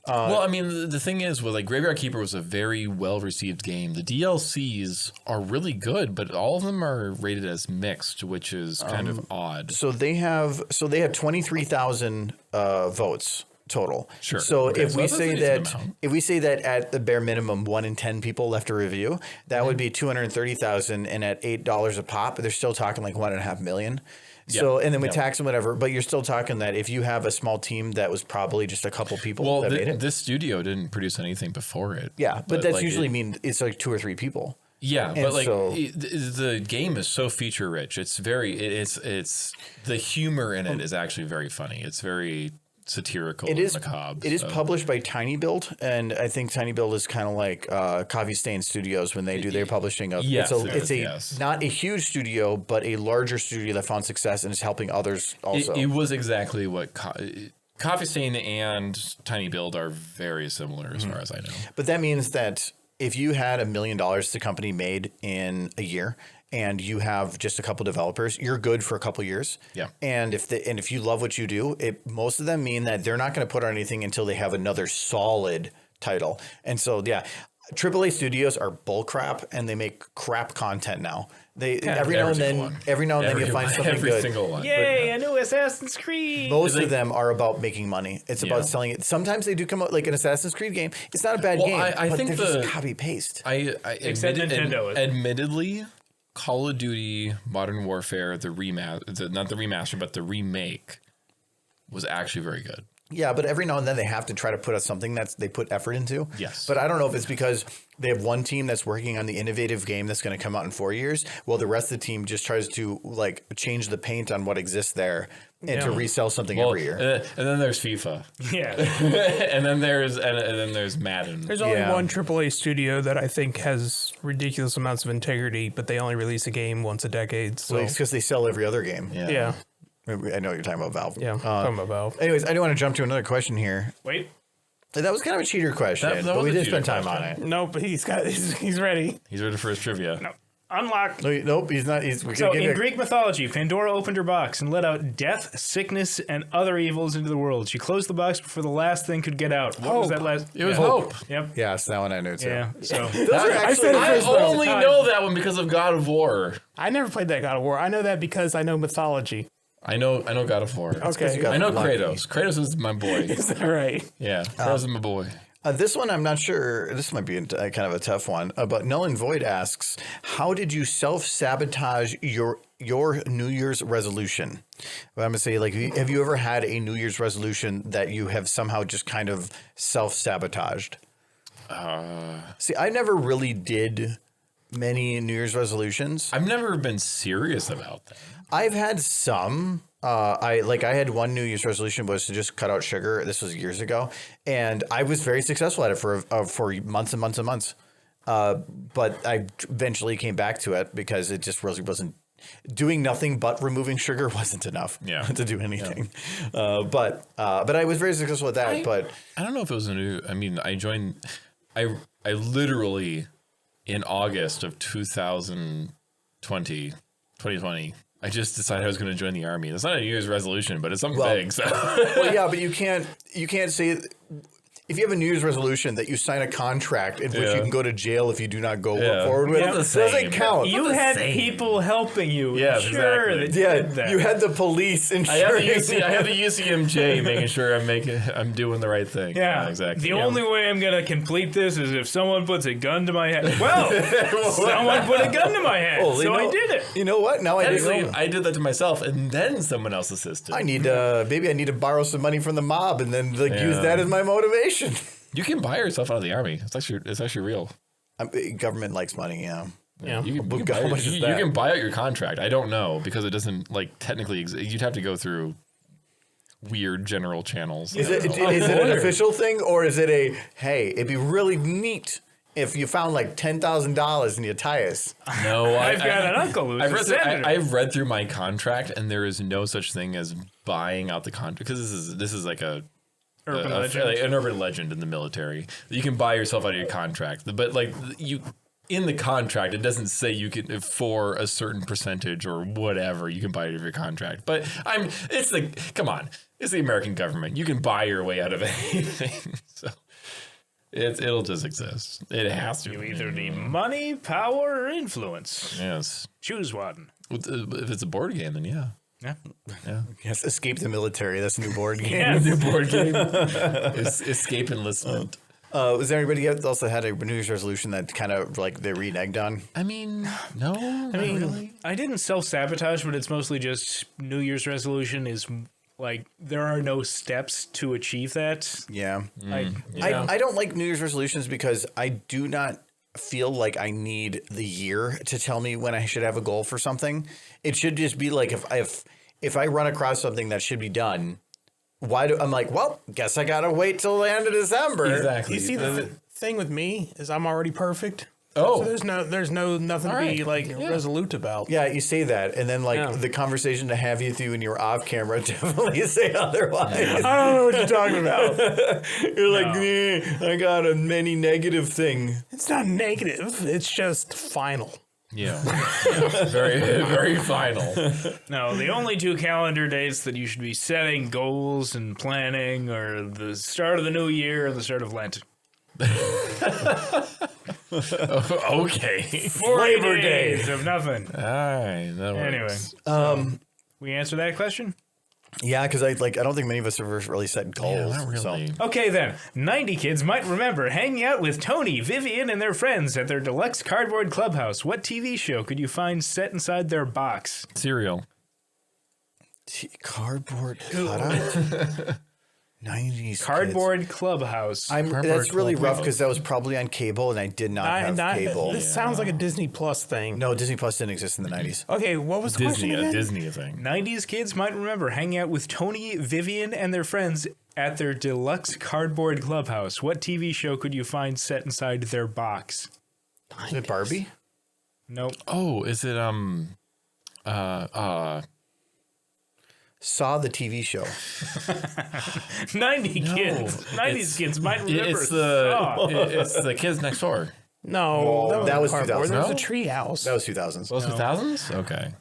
Well, I mean, the thing is, with like Graveyard Keeper was a very well received game. The DLCs are really good, but all of them are rated as mixed, which is kind of odd. So they have 23,000 votes total. Sure. So Okay, if so we that's a say decent that amount. if we say that at the bare minimum 1 in 10 people left a review, that would be 230,000, and at $8 a pop, they're still talking like 1.5 million. So and then with tax and whatever, but you're still talking that if you have a small team that was probably just a couple people Well, that made it. this studio didn't produce anything before it. Yeah, but that's like, usually mean it's like 2 or 3 people. Yeah, And but like so- the game is so feature rich. It's very it's the humor in it is actually very funny. It's very satirical It and is macabre. It is so. published by Tiny Build, and I think Tiny Build is kind of like Coffee Stain Studios when they do their publishing of. Yes, it's a yes. not a huge studio, but a larger studio that found success and is helping others also. It was exactly what Coffee Stain and Tiny Build are very similar as far as I know. But that means that if you had $1 million the company made in a year, and you have just a couple developers, you're good for a couple years. Yeah. And if you love what you do, most of them mean that they're not going to put on anything until they have another solid title. And so yeah, AAA studios are bull crap, and they make crap content now. Every now and then you find something every good. single one. Yay, a new Assassin's Creed. Most of them are about making money. It's about selling it. Sometimes they do come out like an Assassin's Creed game. It's not a bad game. I but think they're just copy paste. Except Nintendo is. Admittedly, Call of Duty Modern Warfare, not the remaster, but the remake, was actually very good. Yeah, but every now and then they have to try to put out something that they put effort into. Yes. But I don't know if it's because they have one team that's working on the innovative game that's going to come out in 4 years, while the rest of the team just tries to like change the paint on what exists there and to resell something every year. And then there's FIFA, Yeah. and then there's Madden. There's only Yeah. one AAA studio that I think has ridiculous amounts of integrity, but they only release a game once a decade. So Well, it's because they sell every other game. yeah, I know what you're talking about Valve. talking about Valve. Anyways, I do want to jump to another question here. Wait. That was kind of a cheater question, That but was we a did cheater spend time on question. it. No, but he's ready. He's ready for his trivia. No. Unlock. Nope, he's not. We're So gonna give in you Greek mythology, Pandora opened her box and let out death, sickness, and other evils into the world. She closed the box before the last thing could get out. What was that last? It was yeah. Hope. Yep. Yes, that one I knew too. Yeah. So I said it I first, though. only know that one because of God of War. I never played that God of War. I know that because I know mythology. I know God of War. Okay, you got I know lucky. Kratos. Kratos is my boy. is that right? Yeah, Kratos is my boy. This one, I'm not sure. This might be kind of a tough one. But Null and Void asks, how did you self-sabotage your New Year's resolution? But I'm going to say, like, have you ever had a New Year's resolution that you have somehow just kind of self-sabotaged? See, I never really did many New Year's resolutions. I've never been serious about that. I've had some. I had one New Year's resolution was to just cut out sugar. This was years ago, and I was very successful at it for months and months and months. But I eventually came back to it because it just really wasn't doing nothing but removing sugar wasn't enough to do anything. Yeah. But I was very successful at that. But I don't know if it was a new. I mean, I joined. I literally in August of 2020. I just decided I was going to join the army. That's not a New Year's resolution, but it's something big. So. Well, yeah, but you can't say if you have a New Year's resolution that you sign a contract in which you can go to jail if you do not go forward with it. It doesn't count. You had people helping you. Yeah, sure exactly. You had the police ensuring. I have the UCMJ making sure I'm doing the right thing. Yeah, exactly. The only way I'm going to complete this is if someone puts a gun to my head. Well, someone put a gun to my head, so I did it. You know what? Now I did that to myself, and then someone else assisted. Maybe I need to borrow some money from the mob and then use that as my motivation. You can buy yourself out of the army. It's actually real. Government likes money, yeah. You can buy out your contract. I don't know because it doesn't technically. You'd have to go through weird general channels. Is it an official thing or is it hey? It'd be really neat if you found like $10,000 in your tires. No, I've got an uncle who's a senator. I've read through my contract, and there is no such thing as buying out the contract because this is like an urban legend in the military. You can buy yourself out of your contract, but in the contract, it doesn't say you can for a certain percentage or whatever you can buy out of your contract. But come on, it's the American government. You can buy your way out of anything. So it'll just exist. It has to. You either need money, power, or influence. Yes. Choose one. If it's a board game, then yeah. Yeah. Yes, Escape the Military. That's a new board game. Yes. New board game. Escape enlistment. Was there anybody else that had a New Year's resolution that kind of they reneged on? I mean, no. I mean, really. I didn't self-sabotage, but it's mostly just New Year's resolution is there are no steps to achieve that. Yeah. I don't like New Year's resolutions because I do not feel like I need the year to tell me when I should have a goal for something. It should just be like if I run across something that should be done, guess I gotta wait till the end of December. Exactly. You see, the thing with me is I'm already perfect. Oh, so there's nothing to be resolute about. Yeah, you say that, and then the conversation to have you through when you're off camera definitely say otherwise. I don't know what you're talking about. You're I got a many negative thing. It's not negative. It's just final. Yeah. Very, very final. No, the only two calendar dates that you should be setting goals and planning are the start of the new year and the start of Lent. Okay. 40 days of nothing. All right. That works. Anyway, we answer that question? Yeah, because I don't think many of us have ever really set goals. Yeah, not really. So. Okay then, 90 kids might remember hanging out with Tony, Vivian, and their friends at their deluxe cardboard clubhouse. What TV show could you find set inside their box? Cereal. Cardboard cutout? 90s Cardboard kids. Clubhouse. That's really rough because that was probably on cable and I did not have cable. This sounds like a Disney Plus thing. No, Disney Plus didn't exist in the 90s. Okay, what was the question again? Disney thing. 90s kids might remember hanging out with Tony, Vivian, and their friends at their deluxe cardboard clubhouse. What TV show could you find set inside their box? Is it Barbie? Nope. Oh, is it Saw the TV show. 90s kids might remember. It's the Kids Next Door. No, that was cardboard. 2000. There was No? a tree house. That was 2000s. Those 2000s? Okay.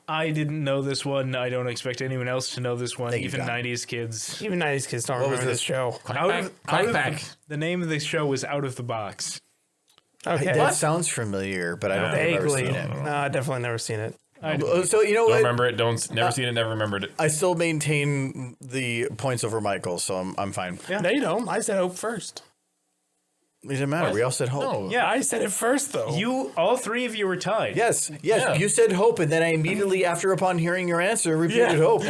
I didn't know this one. I don't expect anyone else to know this one. Thank you, Even Don. 90s kids. Even 90s kids don't remember this show. Quack Pack. The name of the show was Out of the Box. Okay. That sounds familiar, but I don't think I've ever Vaguely. seen it. No, I definitely never seen it. So you know Don't what? remember it. Never seen it. Never remembered it. I still maintain the points over Michael, so I'm fine. No, you don't. I said Hope first. It doesn't matter. We all said hope. No. Yeah, I said it first though. All three of you were tied. Yes. Yeah. You said hope, and then I immediately, upon hearing your answer, repeated hope. You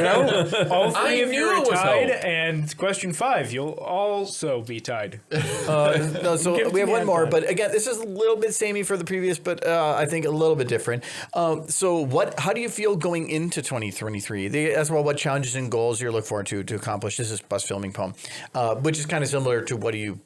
know, All three I of you knew are it was tied, hope. and question 5, you'll also be tied. No, so Give we have me one that more, time. but again, this is a little bit samey for the previous, but I think a little bit different. So how do you feel going into 2023? They ask about what challenges and goals you're looking forward to accomplish. This is bus filming poem, which is kind of similar to what do you,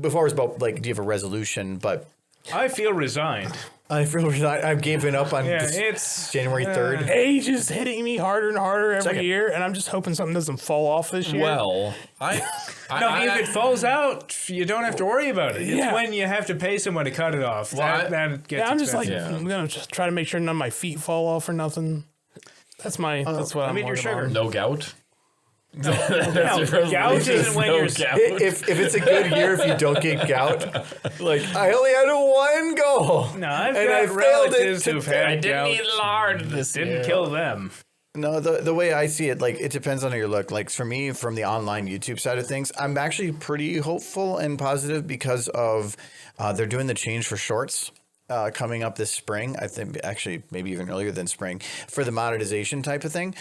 before it was about like, do you have a resolution? But I feel resigned. I feel I've given up on Yeah, this it's January 3rd. age is hitting me harder and harder every Second. year, and I'm just hoping something doesn't fall off this year. Well, if it falls out, you don't have to worry about it. It's Yeah. when you have to pay someone to cut it off. Well, that gets yeah, I'm just like expensive. I'm gonna just try to make sure none of my feet fall off or nothing. That's what I'm eat your worried sugar. about. no gout. No, gout isn't when you're gout. If it's a good year, if you don't get gout, like I only had one goal. No, I've and got I failed relatives it who've to- had I didn't gout. eat lard this Didn't year. kill them. No, the way I see it, like it depends on how you look. Like for me, from the online YouTube side of things, I'm actually pretty hopeful and positive because of they're doing the change for shorts coming up this spring. I think actually maybe even earlier than spring for the monetization type of thing.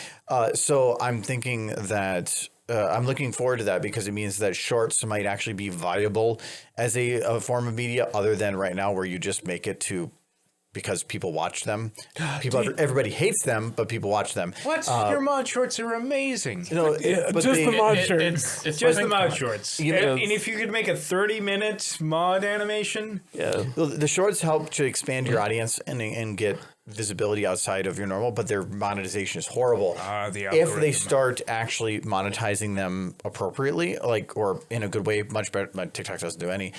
So I'm thinking that I'm looking forward to that because it means that shorts might actually be viable as a form of media other than right now where you just make it to because people watch them. Everybody hates them, but people watch them. What? Your mod shorts are amazing. No, but just they- the mod shirt. It's Just the perfect. mod shorts. Yeah. And if you could make a 30-minute mod animation, Yeah. The shorts help to expand your audience and get visibility outside of your normal, but their monetization is horrible. the If they algorithm. start actually monetizing them appropriately, like or in a good way, much better. TikTok doesn't do any.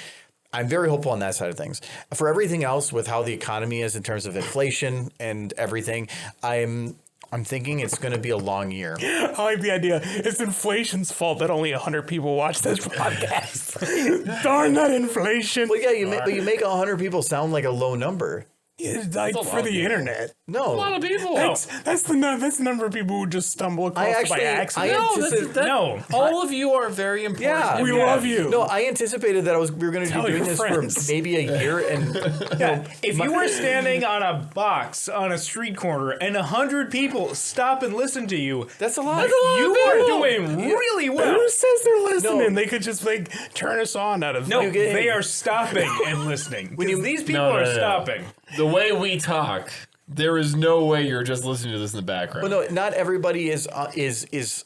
I'm very hopeful on that side of things. For everything else, with how the economy is in terms of inflation and everything, I'm thinking it's going to be a long year. I like the idea. It's inflation's fault that only 100 people watch this podcast. Darn that inflation. Well, yeah, but you make 100 people sound like a low number. It's like for the internet. A lot No, of people. That's the number of people who just stumble across it by accident. No. All of you are very important. Yeah. We love you. No, I anticipated that we were going to Tell be doing your this friends. for maybe a year, and If you were standing on a box on a street corner and 100 people stop and listen to you, that's a lot. you are doing really well. Who says they're listening? No. They could just like turn us on out of No, You get- they are stopping and listening. These people No, are no, no. stopping. The way we talk, there is no way you're just listening to this in the background. Well, no, not everybody is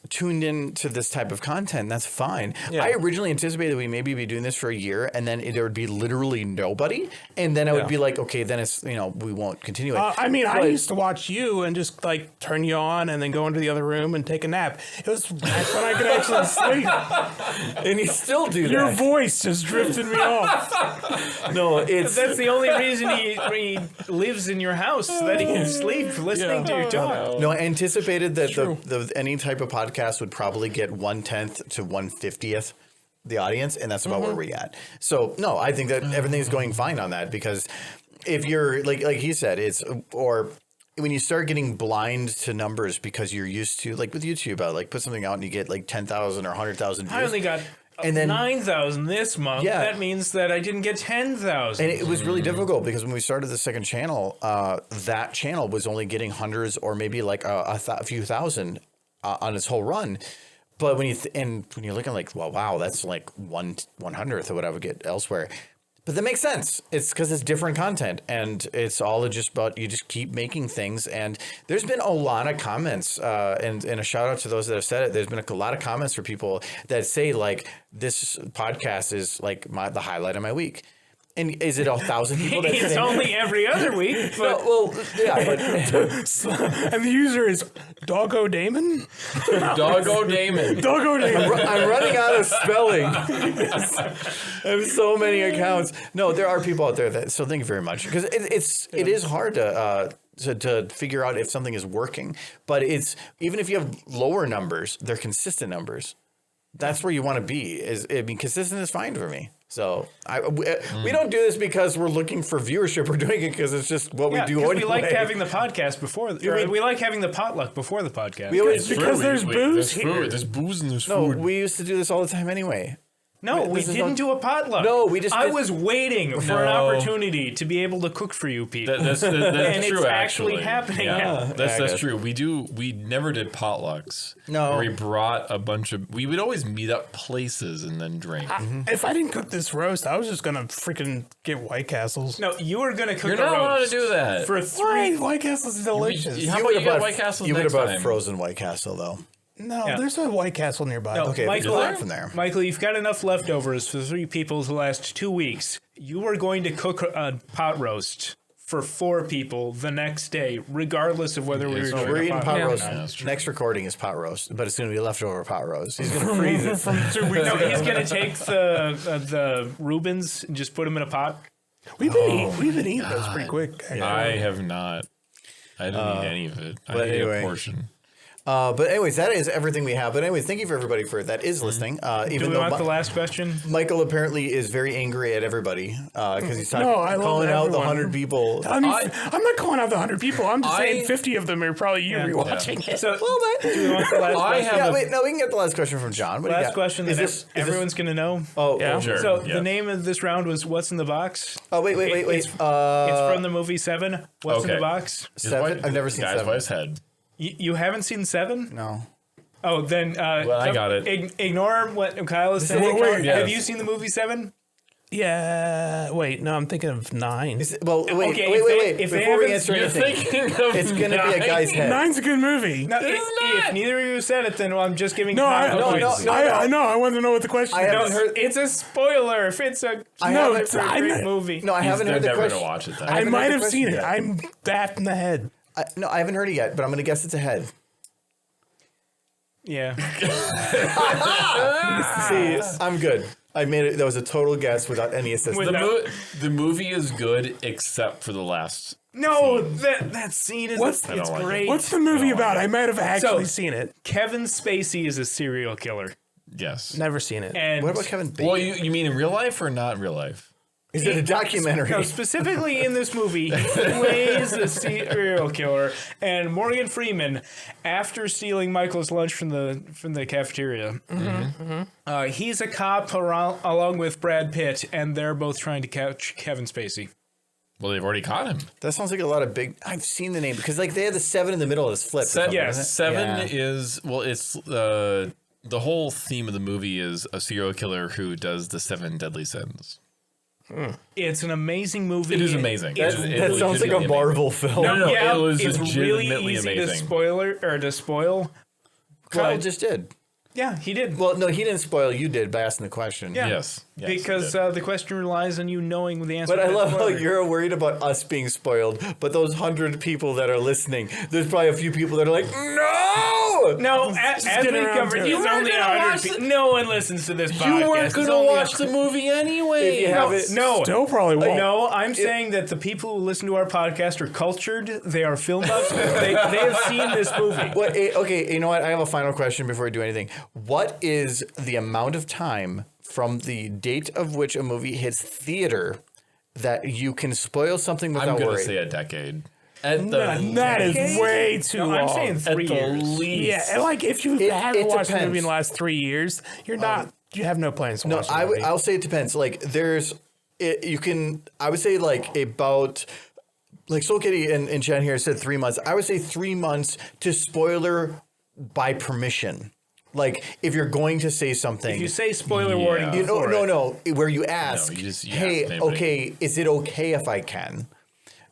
tuned in to this type of content. That's fine. Yeah. I originally anticipated we maybe be doing this for a year, and then there would be literally nobody, and then I would be like, okay, then it's we won't continue it. I mean, I But- used to watch you and just like turn you on and then go into the other room and take a nap. It was back when I could actually sleep. and you still do Your that. voice just drifted me off. No, it's That's the only reason he lives in your house, so that he can sleep listening to you talk. no. I anticipated that the any type of podcast would probably get 1/10 to 1/50th the audience, and that's about where we're at. So no, I think that everything's going fine on that because if you're like he said, it's or when you start getting blind to numbers because you're used to like with YouTube, I like put something out and you get like 10,000 or 100,000 views. I only got And then- 9,000 this month. Yeah. That means that I didn't get 10,000. And it was really difficult because when we started the second channel, that channel was only getting hundreds or maybe like a few thousand on its whole run. But when you're looking like, well, wow, that's like 1/100th of what I would get elsewhere. But that makes sense. It's because it's different content, and it's all just about you just keep making things. And there's been a lot of comments, and a shout out to those that have said it. There's been a lot of comments for people that say like this podcast is like the highlight of my week. And is it 1,000 people that It's say only every other week, but well, yeah, but And the user is Doggo Damon? Doggo Damon. Doggo Damon. I'm running out of spelling. I have so many accounts. No, there are people out there that. So thank you very much because it is hard to figure out if something is working. But it's even if you have lower numbers, they're consistent numbers. That's where you want to be. Consistent is fine for me. So we don't do this because we're looking for viewership. We're doing it because it's just what we do. We like having the podcast before. We like having the potluck before the podcast. We always Because there's booze There's here. food. There's booze and there's no. food. We used to do this all the time anyway. No, Wait, we this is didn't not- do a potluck. No, we just I did- was waiting for an No. opportunity to be able to cook for you people. That's And true. it's actually happening Yeah, now. that's I guess. true. We never did potlucks. No. where we brought a bunch of. We would always meet up places and then drink. If I didn't cook this roast, I was just gonna freaking get White Castles. No, you were going to cook You're a not allowed to roast do that. for Why? 3. White Castles is delicious. How about you would've get bought- White Castles You would next have bought time? frozen White Castle though. No, Yeah. there's a White Castle nearby. No, Okay, Michael, just learn from there. Michael, you've got enough leftovers for 3 people to last 2 weeks. You are going to cook a pot roast for 4 people the next day, regardless of whether we were It's doing true. We're a eating pot pot roast. roast. that's true. Next recording is pot roast, but it's going to be leftover pot roast. He's going to freeze it. From 2 weeks No, ago. he's going to take the Reubens and just put them in a pot. We've been eating those pretty quick. actually. I have not. I didn't eat any of it. I but ate anyway. a portion. But anyways, that is everything we have. But anyways, thank you for everybody for that is listening. Do Even we though want the last question? Michael apparently is very angry at everybody because he's No, I love calling out the everyone. 100 people. I'm not calling out the 100 people. I'm just saying 50 of them are probably you rewatching it. So, Well, that- do we want the last I question? have yeah, a- wait, no, we can get the last question from John. What do you Last got? question that everyone's going to know. Oh, Yeah. oh, Sure. So yeah. the name of this round was "What's in the Box." oh, wait. It's from the movie Seven. What's in Okay. the box? Just Seven? white- I've never seen Guys Seven. by his head. You haven't seen Seven? No. Oh, then Well, I got it. Ignore what Kyle is saying. wait, yes. Have you seen the movie Seven? Yeah. Wait, no, I'm thinking of 9. Well, wait, Okay, wait. if they Before we haven't- answer You're anything, thinking of it's going to be a guy's head. 9's a good movie. No, It is if not. neither of you said it, then I'm just giving. No, Kyle I points. no. I know. I wanted to know what the question I is. haven't heard. It's a spoiler. If it's a I No, haven't- it's a I great know. movie. No, I haven't They're heard the never question. going to watch it then. I haven't might heard the have question seen it. yet. I'm daft in the head. No, I haven't heard it yet, but I'm going to guess it's a head. Yeah. See, I'm good. I made it. That was a total guess without any assistance. The movie is good except for the last. No, that scene is What's- it's I don't like it. great. What's the movie about? I might have actually So- seen it. Kevin Spacey is a serial killer, Yes. Never seen it. and What about Kevin Bacon? Well, you mean in real life or not in real life? Is it a documentary? No, specifically in this movie, he plays a serial killer, and Morgan Freeman, after stealing Michael's lunch from the cafeteria, he's a cop along with Brad Pitt, and they're both trying to catch Kevin Spacey. Well, they've already caught him. That sounds like a lot of big. I've seen the name because like they had the 7 in the middle of this flip. or something, yes, isn't it? Seven Yeah. is it's the whole theme of the movie is a serial killer who does the 7 deadly sins. It's an amazing movie. It is amazing. That, It that was sounds like a legitimately Marvel film. No, Yeah, it was it's really legitimately easy amazing. to spoil. Kyle but- just did. Yeah, he did. Well, no, he didn't spoil. You did by asking the question. Yeah. Yes, yes, because it did. the question relies on you knowing the answer. But I to that love how spoiler. you're worried about us being spoiled, but those 100 people that are listening, there's probably a few people that are like, no! No, as get we around covered, to it. he's You weren't only gonna 100 watch people. No one listens to this podcast. You weren't It's going to only watch the movie anyway. If you have it, No, Still probably won't. no, I'm saying that the people who listen to our podcast are cultured. They are film buffs. they have seen this movie. What, okay, you know what? I have a final question before we do anything. What is the amount of time from the date of which a movie hits theater that you can spoil something I'm without going to worry? say a decade. At That is way too No, long. I'm saying at 3 the years. least. Yeah, and like if you haven't it watched the movie depends. in the last 3 years, you're not. You have no plans to No, watch the movie. I'll say it depends. Like there's, you can. I would say like about. Like Soul Kitty and Jen here said 3 months. I would say 3 months to spoiler by permission. Like if you're going to say something, If you say spoiler Yeah. warning, you know, before no, it, where you ask, you ask hey, anybody. okay, is it okay if I can?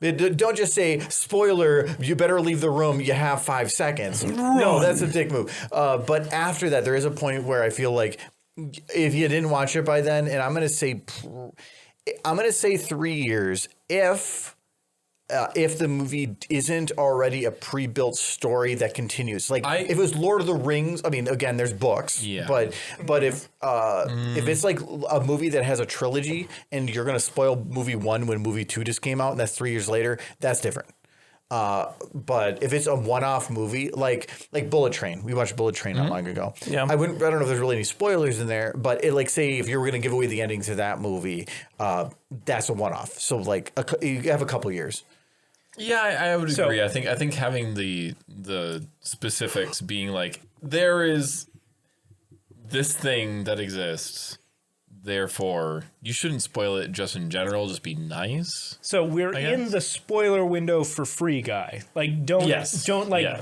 Don't just say spoiler. You better leave the room. You have 5 seconds. No, that's a dick move. But after that, there is a point where I feel like if you didn't watch it by then, and I'm gonna say 3 years if the movie isn't already a pre-built story that continues. Like if it was Lord of the Rings, I mean, again, there's books, Yeah. but if it's like a movie that has a trilogy and you're gonna spoil movie 1 when movie 2 just came out and that's 3 years later, that's different. But if it's a one-off movie, like Bullet Train, we watched Bullet Train not long ago. Yeah. I don't know if there's really any spoilers in there, but it like say if you were gonna give away the ending to that movie, that's a one-off. So like you have a couple years. Yeah, I would agree. I think having the specifics being like there is this thing that exists Therefore, you shouldn't spoil it just in general. Just be nice. So we're in the spoiler window for Free Guy. Like, don't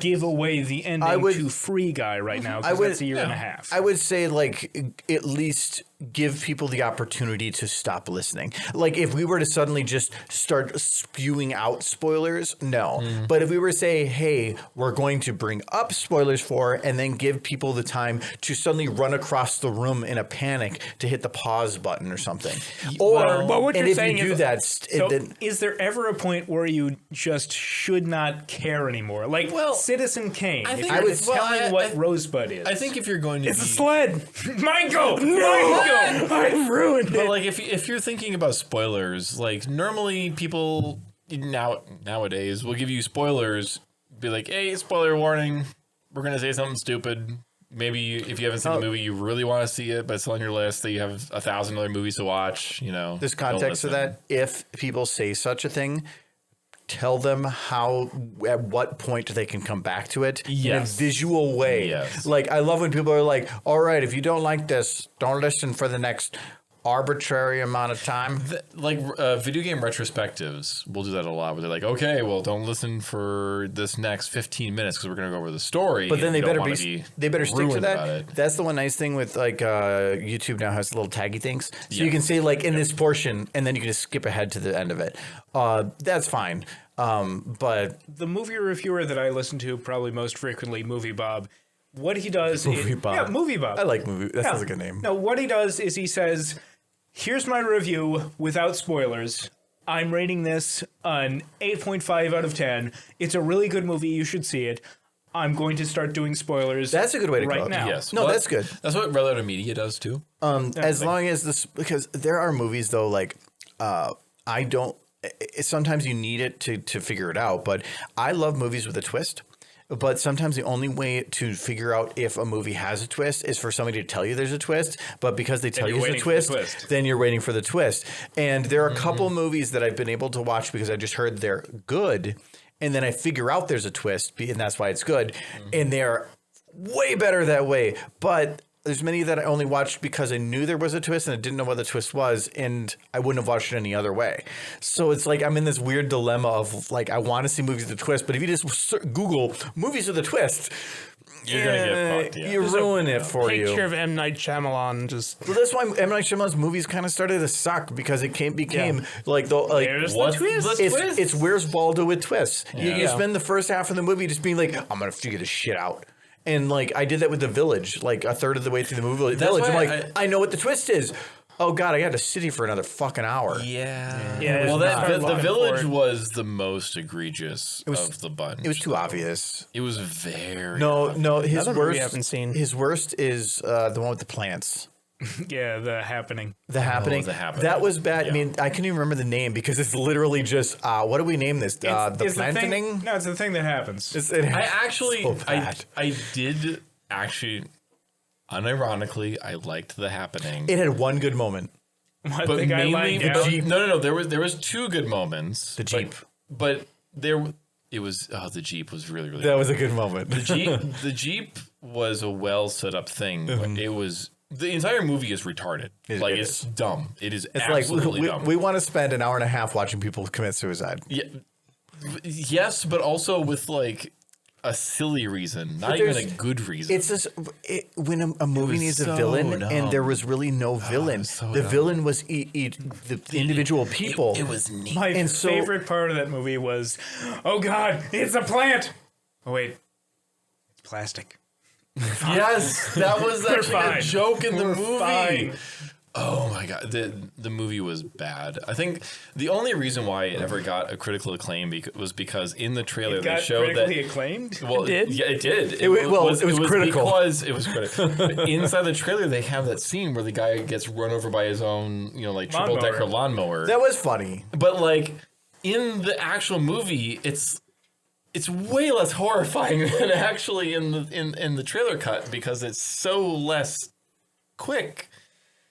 give away the ending to Free Guy right now, because that's a year and a half. I would say, like, at least give people the opportunity to stop listening. Like, if we were to suddenly just start spewing out spoilers, no. But if we were to say, hey, we're going to bring up spoilers for, and then give people the time to suddenly run across the room in a panic to hit the pause button or something. Or, but what and you're if saying you do is- that, So is there ever a point where you just should not care anymore? Like Citizen Kane. I think I was telling what Rosebud is. I think if you're going to It's a sled. Michael! I ruined But it. like if you're thinking about spoilers, like normally people nowadays will give you spoilers, be like, hey, spoiler warning, we're gonna say something stupid. Maybe if you haven't seen the movie, you really want to see it, but it's on your list that you have 1,000 other movies to watch. You know, there's context to that. If people say such a thing, tell them at what point they can come back to it in a visual way. Yes. Like, I love when people are like, all right, if you don't like this, don't listen for the next arbitrary amount of time. Video game retrospectives will do that a lot, where they're like, okay, well, don't listen for this next 15 minutes because we're going to go over the story. But then they better stick to ruined about that. it. That's the one nice thing with, like, YouTube now has little taggy things. So you can say, like, in this portion, and then you can just skip ahead to the end of it. That's fine. But the movie reviewer that I listen to probably most frequently, Movie Bob, what he does is... Yeah, Movie Bob. I like movie. That sounds like a name. No, what he does is he says, here's my review without spoilers. I'm rating this an 8.5 out of 10. It's a really good movie. You should see it. I'm going to start doing spoilers. That's a good way to right go. now. Yes. No, that's good. That's what Red Letter Media does too. As long as this, because there are movies though, like I don't. Sometimes you need it to figure it out, but I love movies with a twist. But sometimes the only way to figure out if a movie has a twist is for somebody to tell you there's a twist. But because they tell you there's a twist, then you're waiting for the twist. And there are a couple movies that I've been able to watch because I just heard they're good. And then I figure out there's a twist, and that's why it's good. And they're way better that way. But there's many that I only watched because I knew there was a twist and I didn't know what the twist was, and I wouldn't have watched it any other way. So it's like I'm in this weird dilemma of, like, I want to see movies with a twist, but if you just Google movies with a twist, You're gonna get fucked. Yeah. you ruin it for you. Picture of M. Night Shyamalan just... Well, that's why M. Night Shyamalan's movies kind of started to suck because it became like the like There's What's the twist. the twist? it's Where's Baldo with twists. You Yeah. spend the first half of the movie just being like, I'm gonna figure this shit out. And like I did that with The Village, like a third of the way through the movie. Village, I'm why like, I know what the twist is. Oh God, I got to sit here for another fucking hour. Yeah. Yeah, Well, it's the not Village for it. was the most egregious of the bunch. It was too obvious. It was very No, his Another movie worst. I haven't seen. His worst is the one with the plants. Yeah, The Happening. The Happening. The Happening. That was bad. Yeah. I mean, I can't even remember the name because it's literally just what do we name this? The It's planting. No, it's the thing that happens. I actually, So bad. I did actually, unironically, I liked The Happening. It had one good moment. One But thing I mainly like, the Jeep. No. There was two good moments. The Jeep. But it was the Jeep was really That was a good moment. the Jeep was a well set up thing. But it was the entire movie is retarded. It It's dumb. It is It's like absolutely dumb. we want to spend an hour and a half watching people commit suicide. Yeah, yes, but also with like a silly reason, not even a there's- good reason. It's just when a movie was needs a so villain dumb. and there was really no villain. so The dumb. villain was the individual people. It was neat. My And so- favorite part of that movie was, oh God, it's a plant. Oh wait, it's plastic. Yes, that was actually fine. a joke in the movie. Fine. Oh my god, the movie was bad. I think the only reason why it ever got a critical acclaim was because in the trailer It they got showed critically that. acclaimed. Well, It did? Yeah, it did. It was critical. Because it was critical. But inside the trailer, they have that scene where the guy gets run over by his own, like triple decker lawnmower. That was funny. But like in the actual movie, it's way less horrifying than actually in the trailer cut because it's so less quick.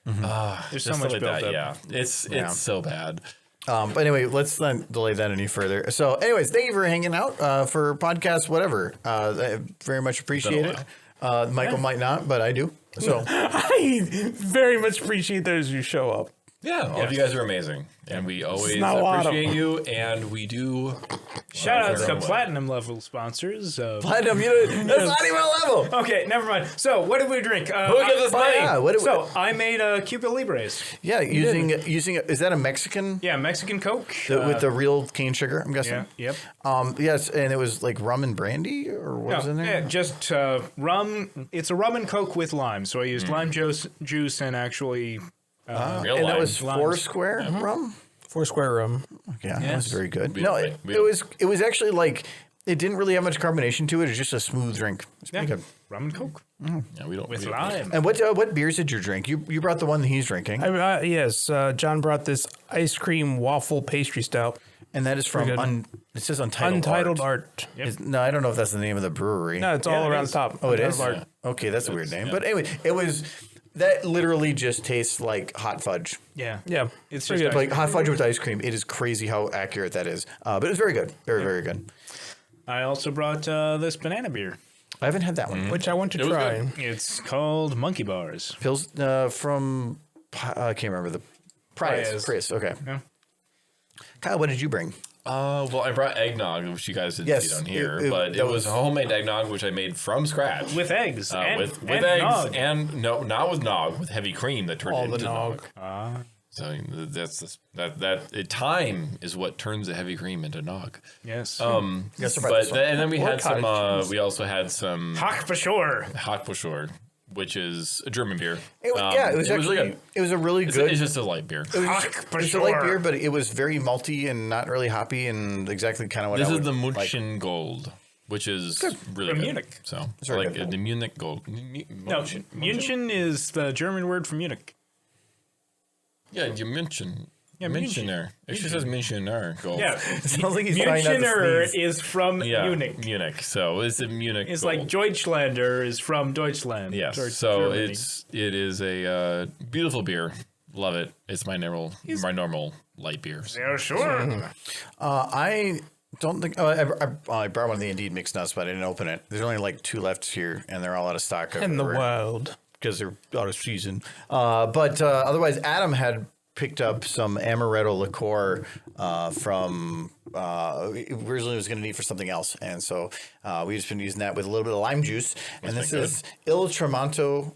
There's so much built up. Yeah, it's so bad. But anyway, let's not delay that any further. So anyways, thank you for hanging out for podcast, whatever. I very much appreciate it. Michael might not, but I do. So I very much appreciate those who show up. Yeah, all of you guys are amazing, and we always not a lot of appreciate you. And we do Shout outs to everyone. platinum level sponsors. platinum, that's not even a level. Okay, never mind. So, what did we drink? Who gives us money? Yeah, So, I made Cuba Libres. Yeah, using is that a Mexican? Yeah, Mexican Coke. With the real cane sugar, I'm guessing. Yeah, yep. Yes, and it was like rum and brandy, or what was in there? Yeah, just rum. It's a rum and Coke with lime. So I used lime juice and actually. Real And life. that was Limes. Foursquare rum. Foursquare rum. Yeah, that was very good. We No, don't- it was actually like it didn't really have much carbonation to it. It's just a smooth drink. It's pretty good. Rum and Coke Yeah, we don't. with we don't- lime. And what beers did you drink? You brought the one that he's drinking, Yes, John brought this ice cream waffle pastry stout. and that is from good. it says Untitled, Untitled Art. Art. No, I don't know if that's the name of the brewery. No, it's all it around is. the top. Oh, it is. Untitled Art. Okay, that's a weird name. But anyway, it was that literally just tastes like hot fudge. Yeah. Yeah, It's pretty just good. Like hot fudge with ice cream. It is crazy how accurate that is. But it was very good. Very, very good. I also brought this banana beer. I haven't had that one. Which I want to It was try. good. It's called Monkey Bars. Phil's from, I can't remember the Prius. Prius. Okay. Yeah. Kyle, what did you bring? Well, I brought eggnog, which you guys didn't Yes, see on here, it- but that it was was- homemade eggnog, which I made from scratch. With eggs. And, with and eggs nog. and no, not with nog, with heavy cream that turned All into the nog. nog. So time is what turns the heavy cream into nog. Yes. Yes, And then we Or had some. cottage cheese. We also had some Hock for sure. Hackbuschor, which is a German beer. It was actually really good. it was a really It's, good. it's just a light beer. it was, Hock for it was a light sure. beer, but it was very malty and not really hoppy and exactly kind of what This I is would the like. München Gold, which is really From good. Munich. So very like good. the Munich Gold. No, München is the German word for Munich. Yeah, you München. Yeah, Münchener. It actually says Münchener Gold. Yeah. Sounds like he's trying not to Münchener sneeze. is from Yeah, Munich. Munich. So it's a Munich. It's Gold. like Deutschlander is from Deutschland. Yes. or So Germany. it is a beautiful beer. Love it. It's my normal light beer. Yeah, sure. I don't think. I brought one of the Indeed mixed nuts, but I didn't open it. There's only like 2 left here, and they're all out of stock. In the world. because they're out of season. But otherwise, Adam had picked up some amaretto liqueur from originally it was going to need for something else, and so we've just been using that with a little bit of lime juice. And this is Il Tramonto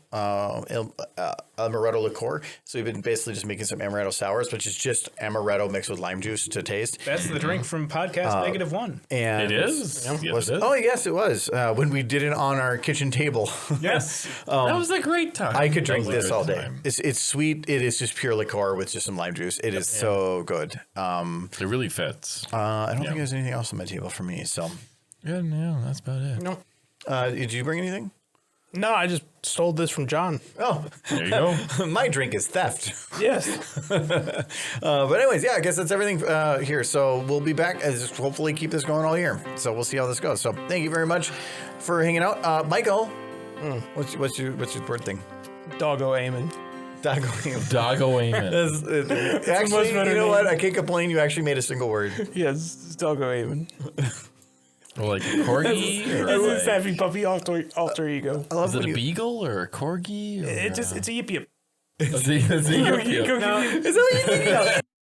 amaretto liqueur. So we've been basically just making some amaretto sours, which is just amaretto mixed with lime juice to taste. That's the drink from podcast -1. And It is. Yes, was- it is. Oh yes, it was when we did it on our kitchen table. Yes. That was a great time. I could drink That was a this good all day. time. It's sweet. It is just pure liqueur with just some lime juice. It is so good. It really fits. I don't think there's anything else on my table for me. So, Yeah, no, that's about it. No. did you bring anything? No, I just stole this from John. Oh, There you go. my drink is theft. Yes. But anyways, yeah, I guess that's everything here. So we'll be back as hopefully keep this going all year. So we'll see how this goes. So thank you very much for hanging out, Michael. What's your word thing? Doggo aiming. Doggo. Doggo aiming. Actually, better you know name. what? I can't complain. You actually made a single word. Yes, it's doggo aiming. Or like a corgi? Or It's a like, sappy puppy alter ego. I love is it when a you. beagle or a corgi? Or It's a yip yip. it's a, it's a, Go- Is that what you think?